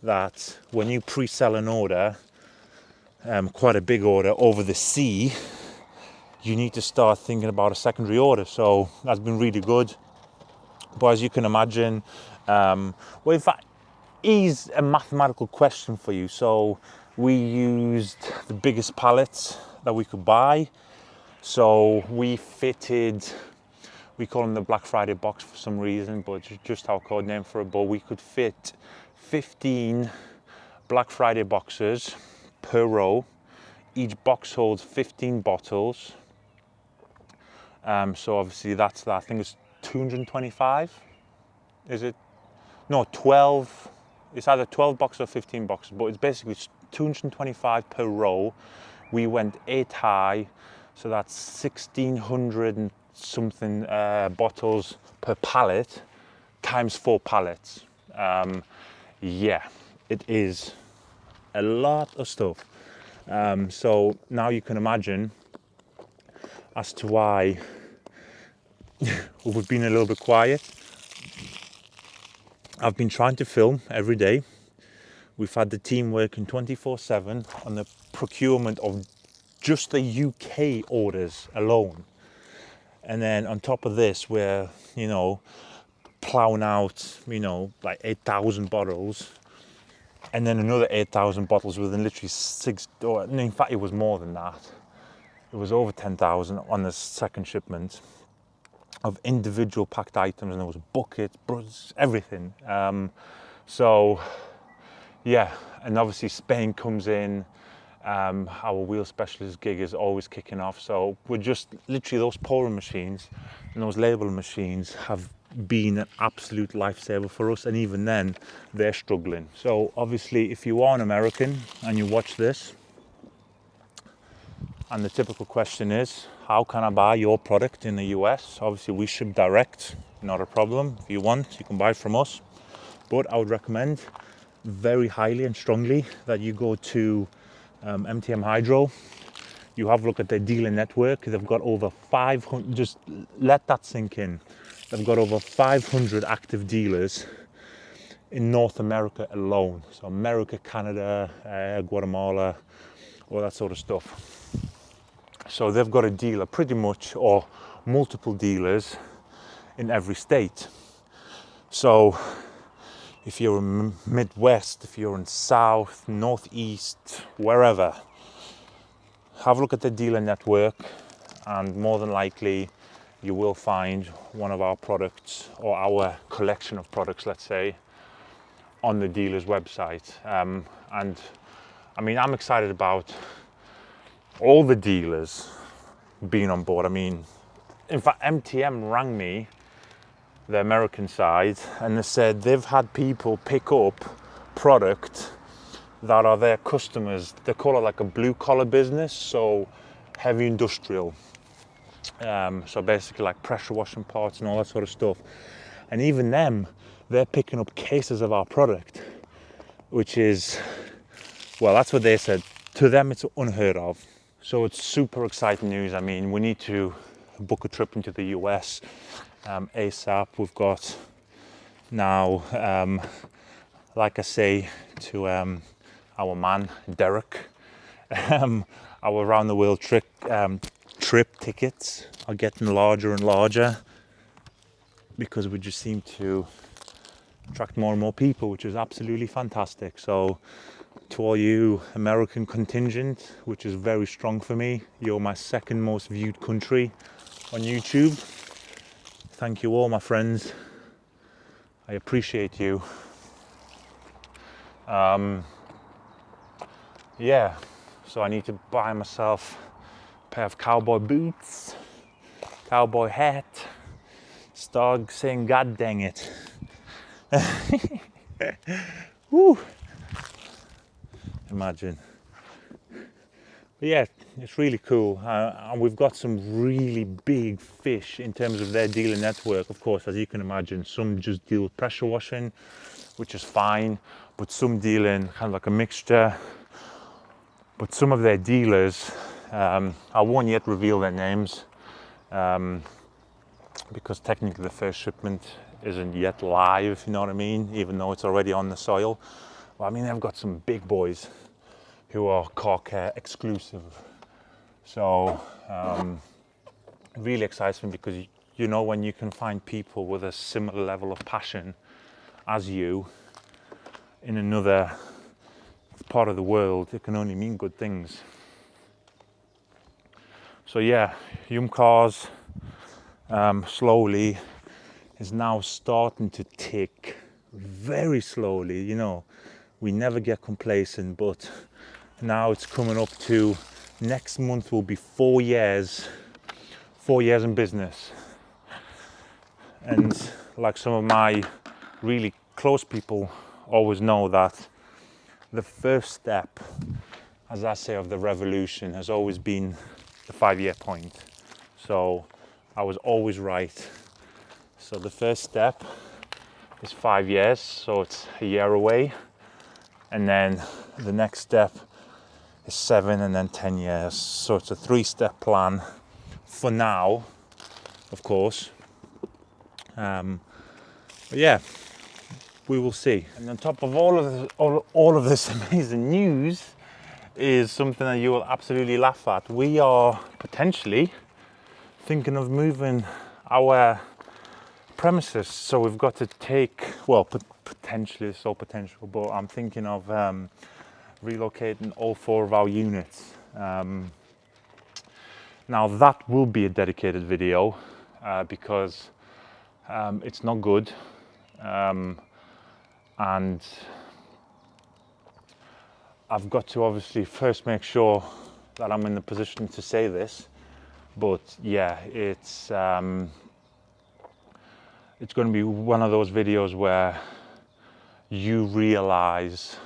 that when you pre-sell an order, quite a big order over the sea, you need to start thinking about a secondary order. So that's been really good. But as you can imagine, well, in fact, is a mathematical question for you. So we used the biggest pallets that we could buy. So we fitted, we call them the Black Friday box for some reason, but it's just our code name for it. But we could fit 15 Black Friday boxes per row. Each box holds 15 bottles. So obviously that's that. I think it's 225. Is it? No, 12. It's either 12 boxes or 15 boxes, but it's basically 225 per row. We went 8 high, so that's 1,600 and something bottles per pallet, times 4 pallets. Yeah, it is a lot of stuff. So now you can imagine as to why we've been a little bit quiet. I've been trying to film every day. We've had the team working 24/7 on the procurement of just the UK orders alone. And then on top of this, we're, you know, plowing out, you know, like 8,000 bottles. And then another 8,000 bottles within literally 6, or in fact, it was more than that. It was over 10,000 on the second shipment of individual packed items, and there was buckets, brushes, everything. So yeah, and obviously Spain comes in. Our wheel specialist gig is always kicking off. So we're just literally, those pouring machines and those labeling machines have been an absolute lifesaver for us, and even then they're struggling. So obviously, if you are an American and you watch this, and the typical question is, how can I buy your product in the US? Obviously, we ship direct, not a problem. If you want, you can buy from us. But I would recommend very highly and strongly that you go to MTM Hydro. You have a look at their dealer network. They've got over 500, just let that sink in. They've got over 500 active dealers in North America alone. So America, Canada, Guatemala, all that sort of stuff. So they've got a dealer pretty much, or multiple dealers in every state. So if you're in Midwest, if you're in South, Northeast, wherever, have a look at the dealer network, and more than likely you will find one of our products, or our collection of products, let's say, on the dealer's website. And I mean, I'm excited about all the dealers being on board. I mean, in fact, MTM rang me, the American side, and they said they've had people pick up product that are their customers. They call it like a blue collar business, so heavy industrial. So basically like pressure washing parts and all that sort of stuff. And even them, they're picking up cases of our product, which is, well, that's what they said. To them, it's unheard of. So it's super exciting news. I mean, we need to book a trip into the US ASAP. We've got now, like I say to our man, Derek, our around the world trip tickets are getting larger and larger, because we just seem to attract more and more people, which is absolutely fantastic. So to all you American contingent, which is very strong for me, you're my second most viewed country on YouTube. Thank you all, my friends. I appreciate you. Yeah, so I need to buy myself a pair of cowboy boots, cowboy hat, start saying God dang it. Woo. Imagine. But yeah, it's really cool. And we've got some really big fish in terms of their dealer network. Of course, as you can imagine, some just deal with pressure washing, which is fine, but some deal in kind of like a mixture. But some of their dealers, I won't yet reveal their names, because technically the first shipment isn't yet live, you know what I mean, even though it's already on the soil. Well, I mean, they've got some big boys who are car care exclusive. So really excites me, because you know, when you can find people with a similar level of passion as you in another part of the world, it can only mean good things. So yeah, YumCars slowly is now starting to tick very slowly. You know, we never get complacent, but now it's coming up to, next month will be 4 years in business. And like some of my really close people always know, that the first step, as I say, of the revolution has always been the 5-year point. So I was always right. So the first step is 5 years, so it's a year away. And then the next step is 7, and then 10 years. So it's a 3-step plan for now, of course. But yeah, we will see. And on top of all of this amazing news is something that you will absolutely laugh at. We are potentially thinking of moving our premises. So we've got to take, well, potentially, it's all potential, but I'm thinking of relocating all 4 of our units. Now that will be a dedicated video, because it's not good. And I've got to obviously first make sure that I'm in the position to say this, but yeah, it's going to be one of those videos where you realize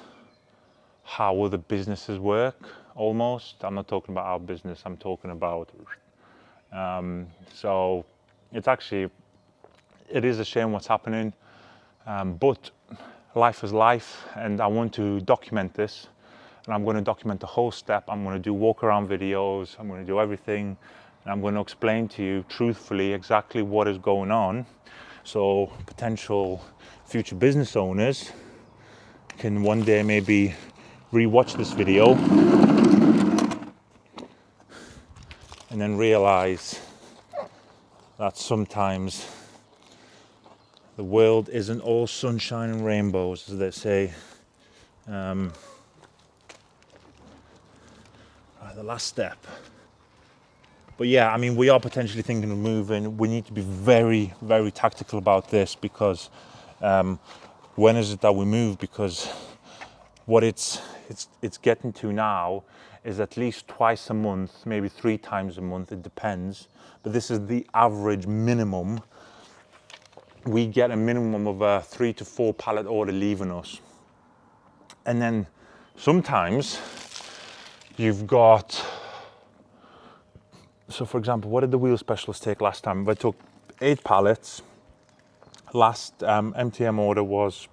how other businesses work, almost. I'm not talking about our business, I'm talking about, so it's actually, it is a shame what's happening, but life is life, and I want to document this, and I'm going to document the whole step. I'm going to do walk around videos, I'm going to do everything, and I'm going to explain to you truthfully exactly what is going on, so potential future business owners can one day maybe re-watch this video and then realize that sometimes the world isn't all sunshine and rainbows, as they say. the last step. But yeah, I mean, we are potentially thinking of moving. We need to be very, very tactical about this, because when is it that we move? Because what it's getting to now is at least twice a month, maybe 3 times a month, it depends. But this is the average minimum. We get a minimum of a 3 to 4 pallet order leaving us. And then sometimes you've got, so for example, what did the wheel specialist take last time? I took 8 pallets. Last MTM order was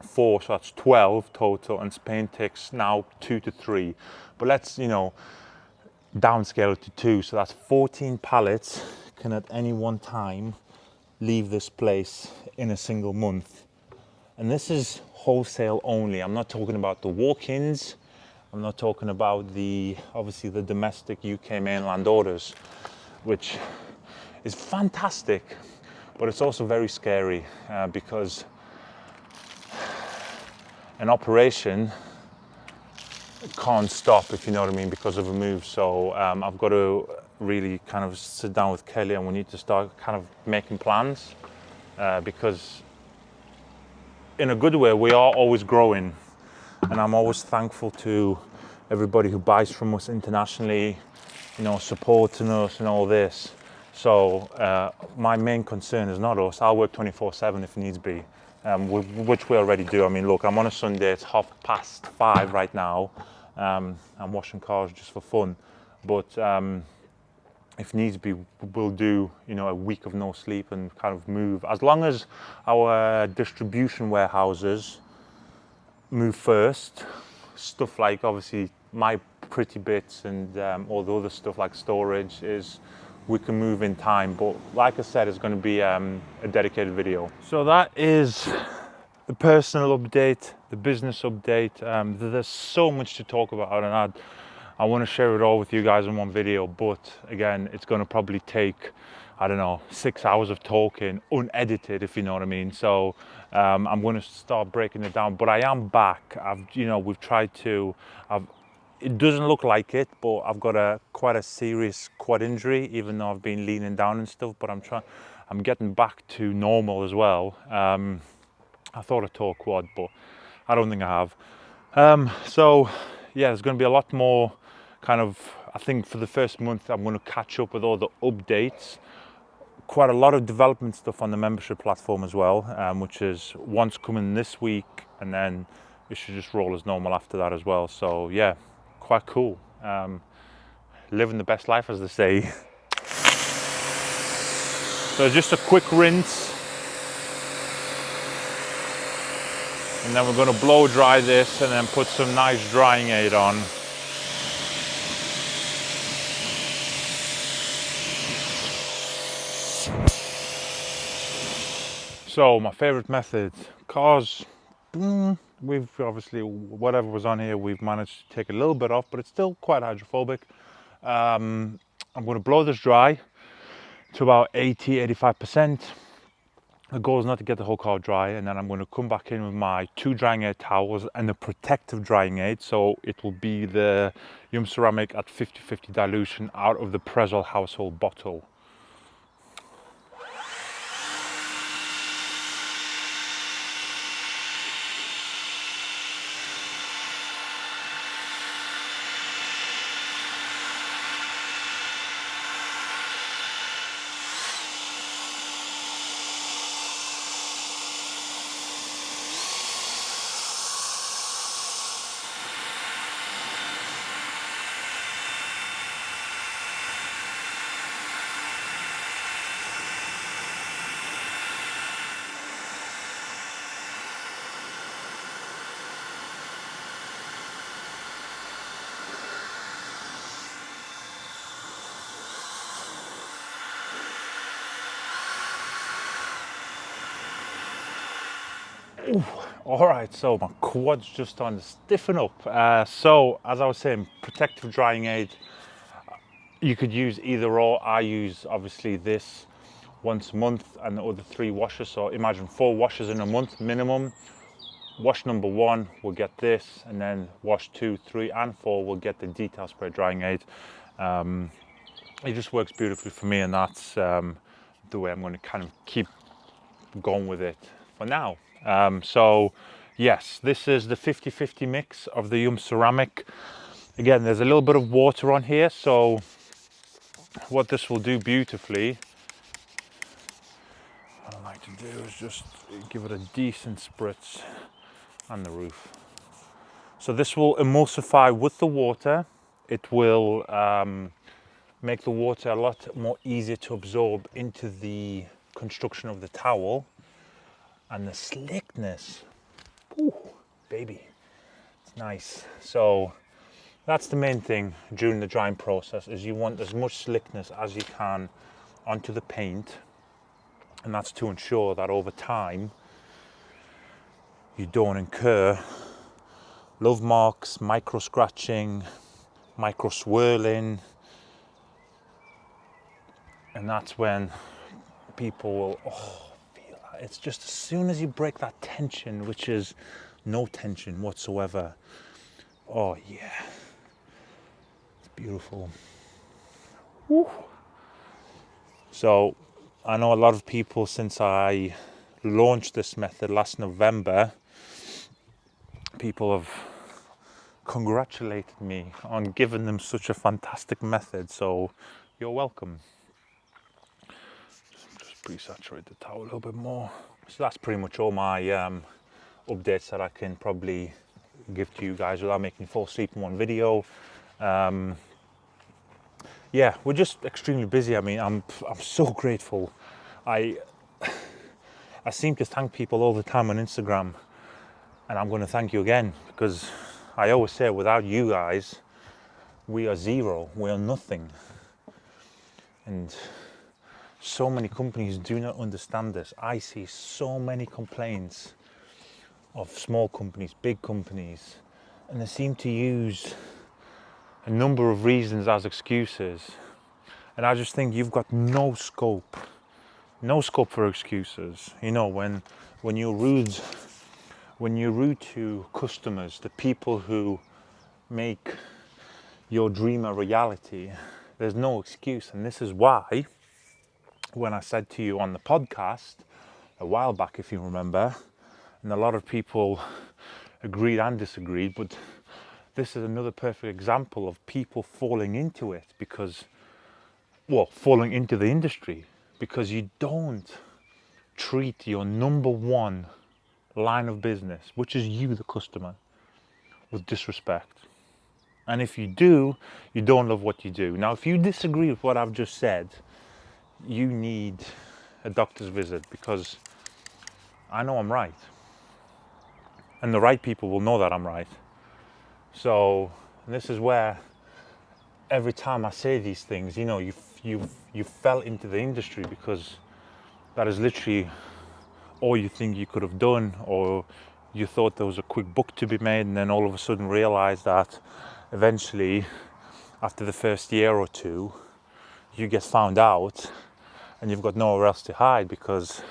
4, so that's 12 total, and Spain takes now 2 to 3. But let's, downscale it to 2, so that's 14 pallets can at any one time leave this place in a single month. And this is wholesale only. I'm not talking about the walk-ins. I'm not talking about obviously the domestic UK mainland orders, which is fantastic, but it's also very scary because an operation can't stop, if you know what I mean, because of a move. So I've got to really kind of sit down with Kelly, and we need to start kind of making plans because in a good way, we are always growing, and I'm always thankful to everybody who buys from us internationally, supporting us and all this. So my main concern is not us. I'll work 24/7 if needs be, which we already do. I mean, look, I'm on a Sunday, it's 5:30 right now. I'm washing cars just for fun, but if needs be, we'll do, a week of no sleep and kind of move. As long as our distribution warehouses move first, stuff like obviously my pretty bits and all the other stuff like storage, we can move in time. But like I said, it's going to be a dedicated video. So that is the personal update, the business update. There's so much to talk about, and I want to share it all with you guys in one video, but again, it's going to probably take, 6 hours of talking, unedited, if you know what I mean. So I'm going to start breaking it down, but I am back. We've tried to, it doesn't look like it, but I've got quite a serious quad injury, even though I've been leaning down and stuff, but I'm getting back to normal as well. I thought I tore quad, but I don't think I have. So yeah, there's going to be a lot more I think for the first month, I'm going to catch up with all the updates. Quite a lot of development stuff on the membership platform as well, which is once coming this week, and then it should just roll as normal after that as well. So yeah, quite cool. Living the best life, as they say. So just a quick rinse. And then we're going to blow dry this and then put some nice drying aid on. So my favorite method, cars, we've obviously, whatever was on here, we've managed to take a little bit off, but it's still quite hydrophobic. I'm going to blow this dry to about 85%. The goal is not to get the whole car dry, and then I'm going to come back in with my 2 drying aid towels and a protective drying aid. So it will be the YumCeramic at 50/50 dilution out of the Prezol household bottle. Ooh, all right, so my quad's just starting to stiffen up. So as I was saying, protective drying aid, you could use either or. I use obviously this once a month and the other 3 washes. So imagine 4 washes in a month minimum. wash number 1 will get this, and then wash 2, 3 and 4 will get the detail spray drying aid. It just works beautifully for me, and that's the way I'm going to kind of keep going with it for now. So yes, this is the 50-50 mix of the Yum ceramic. Again, there's a little bit of water on here, so what this will do beautifully, what I like to do is just give it a decent spritz on the roof. So this will emulsify with the water. It will make the water a lot more easier to absorb into the construction of the towel. And the slickness, ooh, baby, it's nice. So that's the main thing during the drying process, is you want as much slickness as you can onto the paint, and that's to ensure that over time you don't incur love marks, micro scratching, micro swirling, and that's when people will, feel that. It's just as soon as you break that tension, which is no tension whatsoever, oh yeah, it's beautiful. Woo. So I know a lot of people, since I launched this method last November, people have congratulated me on giving them such a fantastic method, so you're welcome. Just pre-saturate the towel a little bit more. So that's pretty much all my updates that I can probably give to you guys without making you fall asleep in one video. Yeah, we're just extremely busy. I mean, I'm so grateful. I seem to thank people all the time on Instagram, and I'm going to thank you again, because I always say, without you guys, we are zero, we are nothing. And so many companies do not understand this. I see so many complaints of small companies, big companies, and they seem to use a number of reasons as excuses. And I just think you've got no scope for excuses. You know, when you're rude to customers, the people who make your dream a reality, there's no excuse. And this is why, when I said to you on the podcast a while back, if you remember, and a lot of people agreed and disagreed, but this is another perfect example of people falling into it falling into the industry because you don't treat your number one line of business, which is you, the customer, with disrespect. And if you do, you don't love what you do. Now, if you disagree with what I've just said, you need a doctor's visit, because I know I'm right. And the right people will know that I'm right. So this is where every time I say these things, you know, you fell into the industry because that is literally all you think you could have done, or you thought there was a quick buck to be made, and then all of a sudden realize that eventually, after the first year or two, you get found out and you've got nowhere else to hide, because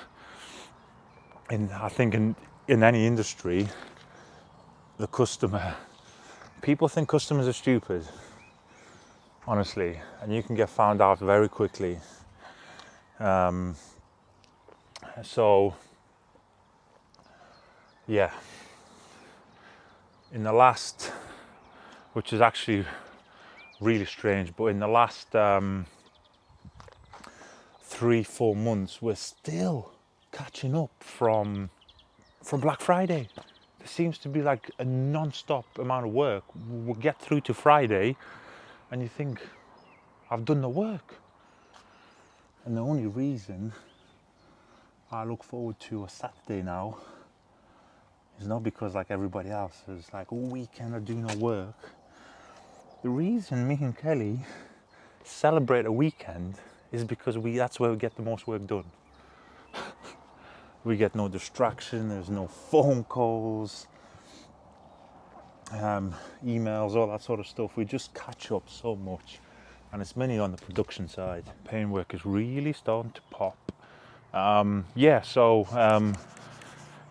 I think in any industry, people think customers are stupid, honestly, and you can get found out very quickly. So yeah, in the last, which is actually really strange, but in the last 3-4 months, we're still catching up from Black Friday. There seems to be like a non-stop amount of work. We'll get through to Friday and you think, I've done the work. And the only reason I look forward to a Saturday now is not because like everybody else is like, all weekend I do no work. The reason me and Kelly celebrate a weekend is because that's where we get the most work done. We get no distraction, there's no phone calls, emails, all that sort of stuff. We just catch up so much, and it's mainly on the production side. Paint work is really starting to pop. So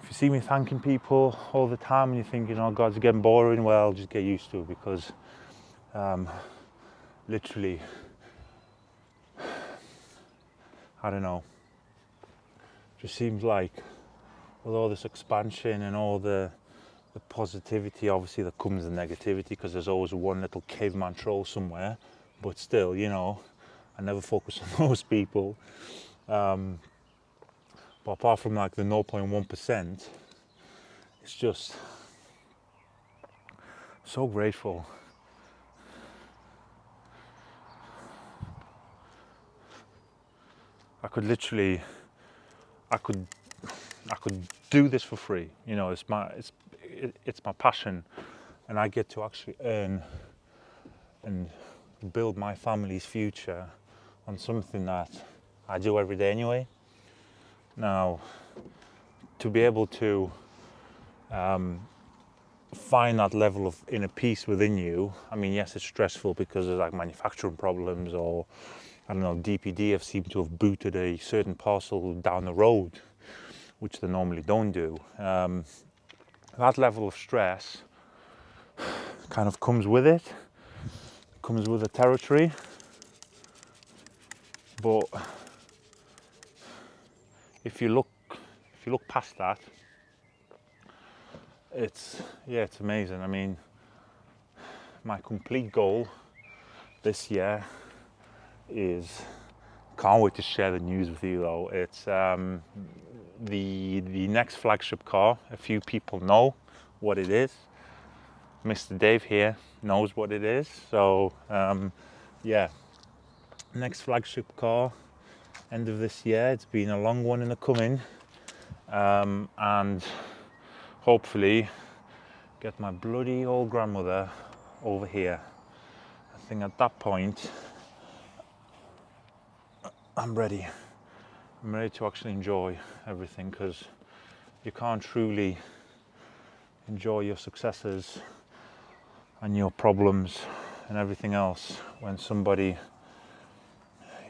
if you you see me thanking people all the time and you're thinking, oh God, it's getting boring, well, just get used to it, because literally, I don't know, just seems like with all this expansion and all the positivity, obviously there comes the negativity, because there's always one little caveman troll somewhere, but still, you know, I never focus on those people. But apart from like the 0.1%, it's just so grateful. I could literally, I could do this for free. You know, it's my passion, and I get to actually earn and build my family's future on something that I do every day anyway. Now, to be able to find that level of inner peace within you, I mean, yes, it's stressful because there's like manufacturing problems, or I don't know, DPD have seemed to have booted a certain parcel down the road, which they normally don't do. That level of stress kind of comes with it, comes with the territory, but if you look past that, it's amazing. I mean, my complete goal this year is, can't wait to share the news with you though. It's the next flagship car. A few people know what it is. Mr. Dave here knows what it is. So yeah, next flagship car, end of this year. It's been a long one in the coming, and hopefully get my bloody old grandmother over here. I think at that point I'm ready to actually enjoy everything, because you can't truly enjoy your successes and your problems and everything else when somebody,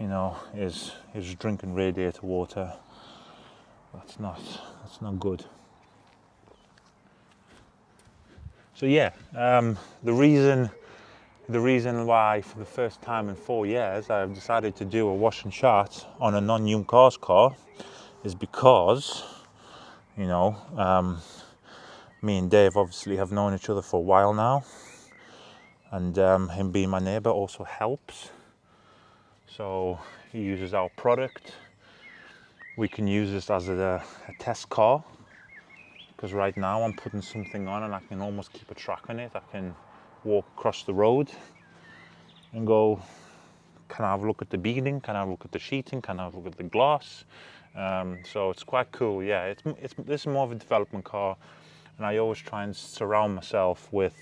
you know, is drinking radiator water. That's not good. So yeah, the reason why for the first time in 4 years I've decided to do a wash and chat on a non-YumCars car is because, you know, me and Dave obviously have known each other for a while now, and him being my neighbour also helps. So he uses our product. We can use this as a test car, because right now I'm putting something on and I can almost keep a track on it. I can walk across the road and go, can I have a look at the beading? Can I have a look at the sheeting? Can I have a look at the glass? So it's quite cool. Yeah, this is more of a development car, and I always try and surround myself with,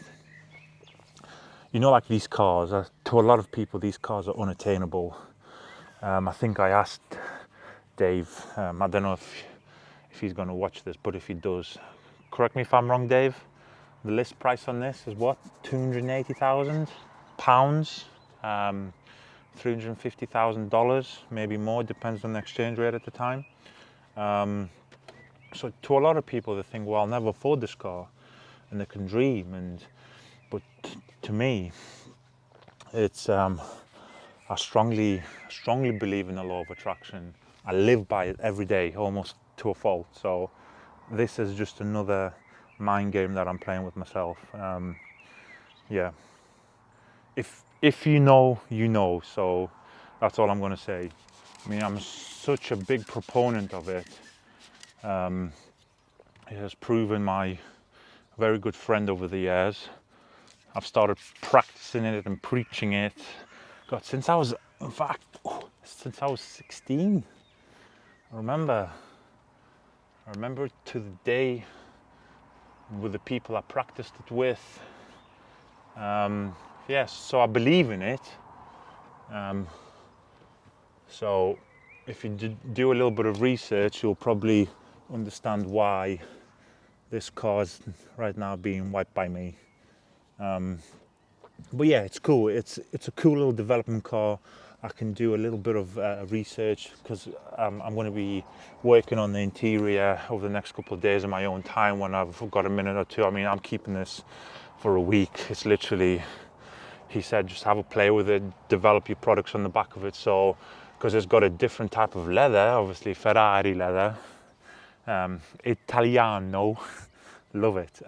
you know, like these cars. To a lot of people, these cars are unattainable. I think I asked Dave. I don't know if he's going to watch this, but if he does, correct me if I'm wrong, Dave. The list price on this is what, £280,000, $350,000, maybe more, depends on the exchange rate at the time. So to a lot of people, they think, well, I'll never afford this car, and they can dream. But to me, it's I strongly believe in the law of attraction. I live by it every day, almost to a fault. So this is just another mind game that I'm playing with myself. Yeah, if you know, you know. So that's all I'm going to say. I mean, I'm such a big proponent of it. It has proven my very good friend over the years. I've started practicing it and preaching it. God, since I was 16. I remember to the day with the people I practiced it with. Yes, so I believe in it. So if you do a little bit of research, you'll probably understand why this car is right now being wiped by me. But yeah, it's cool. It's a cool little development car. I can do a little bit of research, because I'm going to be working on the interior over the next couple of days in my own time when I've got a minute or two. I mean, I'm keeping this for a week. It's literally, he said, just have a play with it, develop your products on the back of it. So, because it's got a different type of leather, obviously Ferrari leather, Italiano, love it.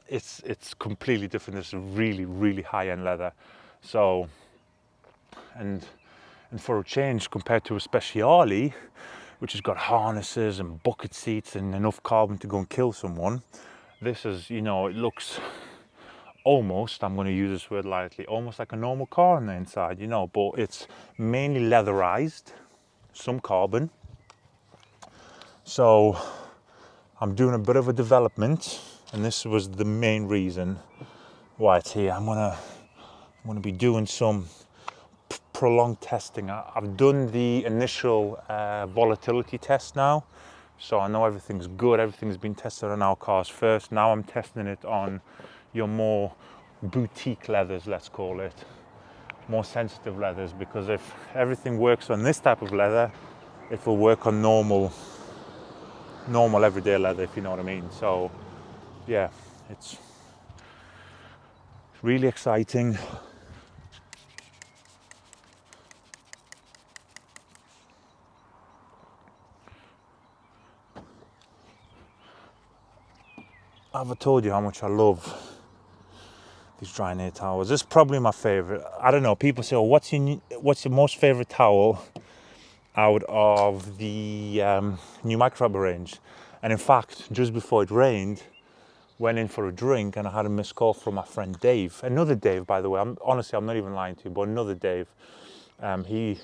It's completely different. It's really, really high-end leather. So, and for a change compared to a Speciale, which has got harnesses and bucket seats and enough carbon to go and kill someone, this is, you know, it looks almost, I'm going to use this word lightly, almost like a normal car on the inside, you know, but it's mainly leatherized, some carbon. So I'm doing a bit of a development, and this was the main reason why it's here. I'm gonna be doing some prolonged testing. I've done the initial volatility test now, so I know everything's good. Everything's been tested on our cars first. Now I'm testing it on your more boutique leathers, let's call it, more sensitive leathers, because if everything works on this type of leather, it will work on normal everyday leather, if you know what I mean. So yeah, it's really exciting. I've told you how much I love these drying aid towels. This is probably my favorite. I don't know, people say, oh, what's your most favorite towel out of the new microfiber range? And in fact, just before it rained, went in for a drink and I had a missed call from my friend Dave. Another Dave, by the way. Honestly, I'm not even lying to you, but another Dave. He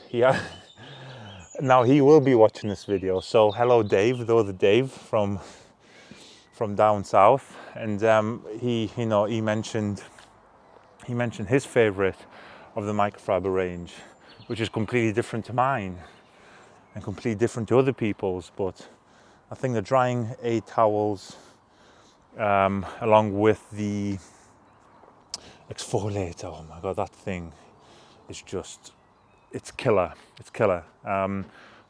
now he will be watching this video. So hello, Dave, the other Dave from down south. And he mentioned his favorite of the microfiber range, which is completely different to mine and completely different to other people's. But I think the drying aid towels, along with the exfoliator, oh my god, that thing is just, it's killer.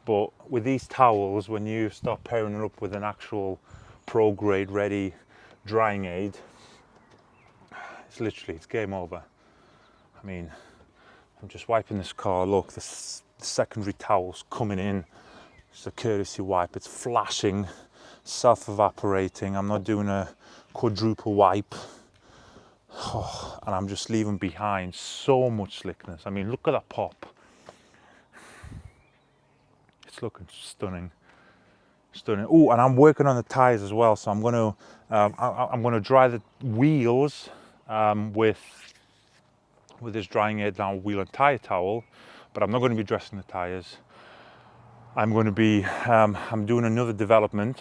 But with these towels, when you start pairing it up with an actual pro grade ready drying aid, it's game over. I mean, I'm just wiping this car. Look, the secondary towel's coming in. It's a courtesy wipe. It's flashing, self-evaporating. I'm not doing a quadruple wipe. Oh, and I'm just leaving behind so much slickness. I mean, look at that pop. It's looking stunning. Oh, and I'm working on the tires as well. So I'm gonna dry the wheels with this drying aid down wheel and tire towel, but I'm not going to be dressing the tires. I'm going to be I'm doing another development,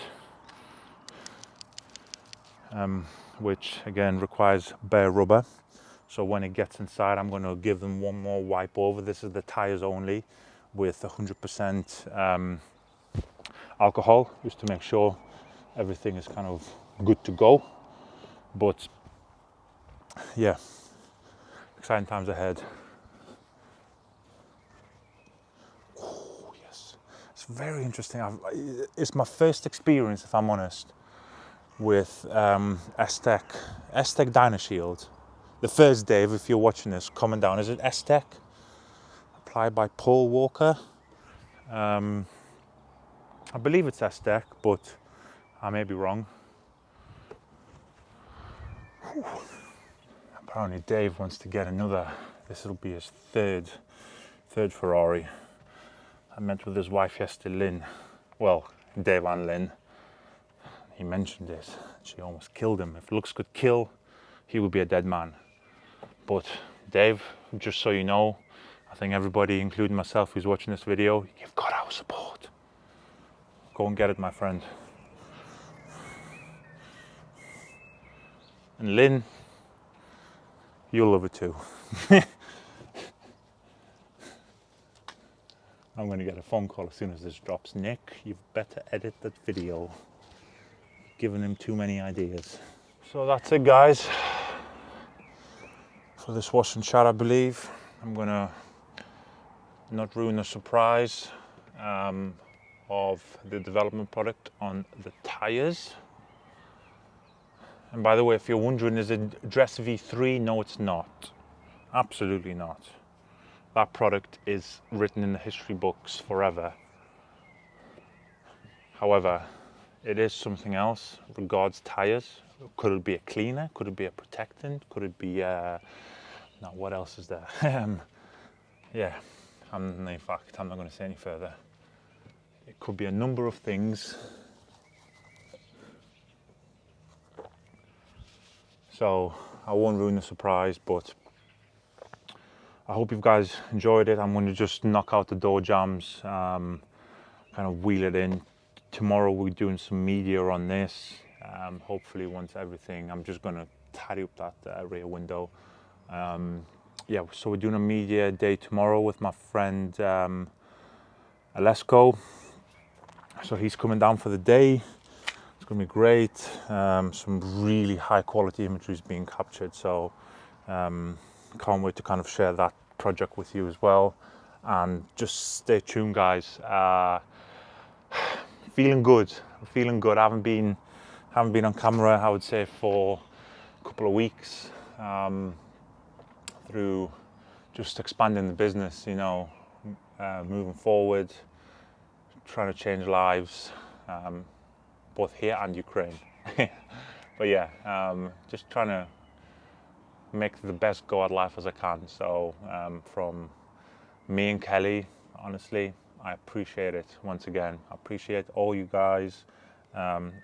which again requires bare rubber. So when it gets inside, I'm going to give them one more wipe over. This is the tires only, with 100% alcohol, just to make sure everything is kind of good to go. But yeah, exciting times ahead. Oh, yes, it's very interesting. It's my first experience, if I'm honest, with Aztec Dynashield. The first, Dave, if you're watching this, comment down. Is it Aztec? Applied by Paul Walker. I believe it's Aztec, but I may be wrong. Whew. Apparently Dave wants to get another. This will be his third Ferrari. I met with his wife yesterday, Lynn. Well, Dave and Lynn. He mentioned it. She almost killed him. If looks could kill, he would be a dead man. But Dave, just so you know, I think everybody, including myself, who's watching this video, you've got our support. Go and get it, my friend. And Lynn, you'll love it too. I'm going to get a phone call as soon as this drops. Nick, you've better edit that video. Giving him too many ideas. So that's it, guys, for this wash and chat, I believe. I'm going to not ruin the surprise of the development product on the tires. And by the way, if you're wondering, is it Dress V3? No, it's not. Absolutely not. That product is written in the history books forever. However, it is something else regards tires. Could it be a cleaner? Could it be a protectant? Could it be no, what else is there? Yeah, in fact, I'm not going to say any further. It could be a number of things. So I won't ruin the surprise, but I hope you guys enjoyed it. I'm going to just knock out the door jambs, kind of wheel it in. Tomorrow we're doing some media on this. Hopefully once everything, I'm just going to tidy up that rear window. Yeah, so we're doing a media day tomorrow with my friend Alesko. So he's coming down for the day. It's going to be great. Some really high quality imagery is being captured. So can't wait to kind of share that project with you as well. And just stay tuned, guys. Feeling good. I haven't been on camera, I would say, for a couple of weeks. Through just expanding the business, you know, moving forward, trying to change lives, both here and Ukraine. But yeah, just trying to make the best go at life as I can. So from me and Kelly, honestly, I appreciate it once again. I appreciate all you guys,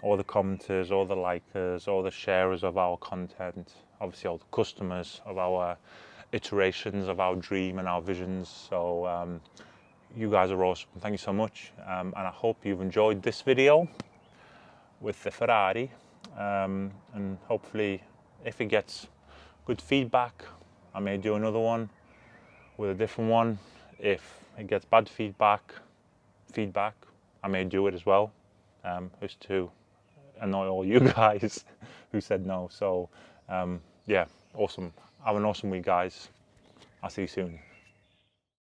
all the commenters, all the likers, all the sharers of our content, obviously all the customers of our iterations of our dream and our visions. So you guys are awesome. Thank you so much. And I hope you've enjoyed this video with the Ferrari. And hopefully if it gets good feedback, I may do another one with a different one. If it gets bad feedback, I may do it as well, just to annoy all you guys who said no. So yeah, awesome. Have an awesome week, guys. I'll see you soon.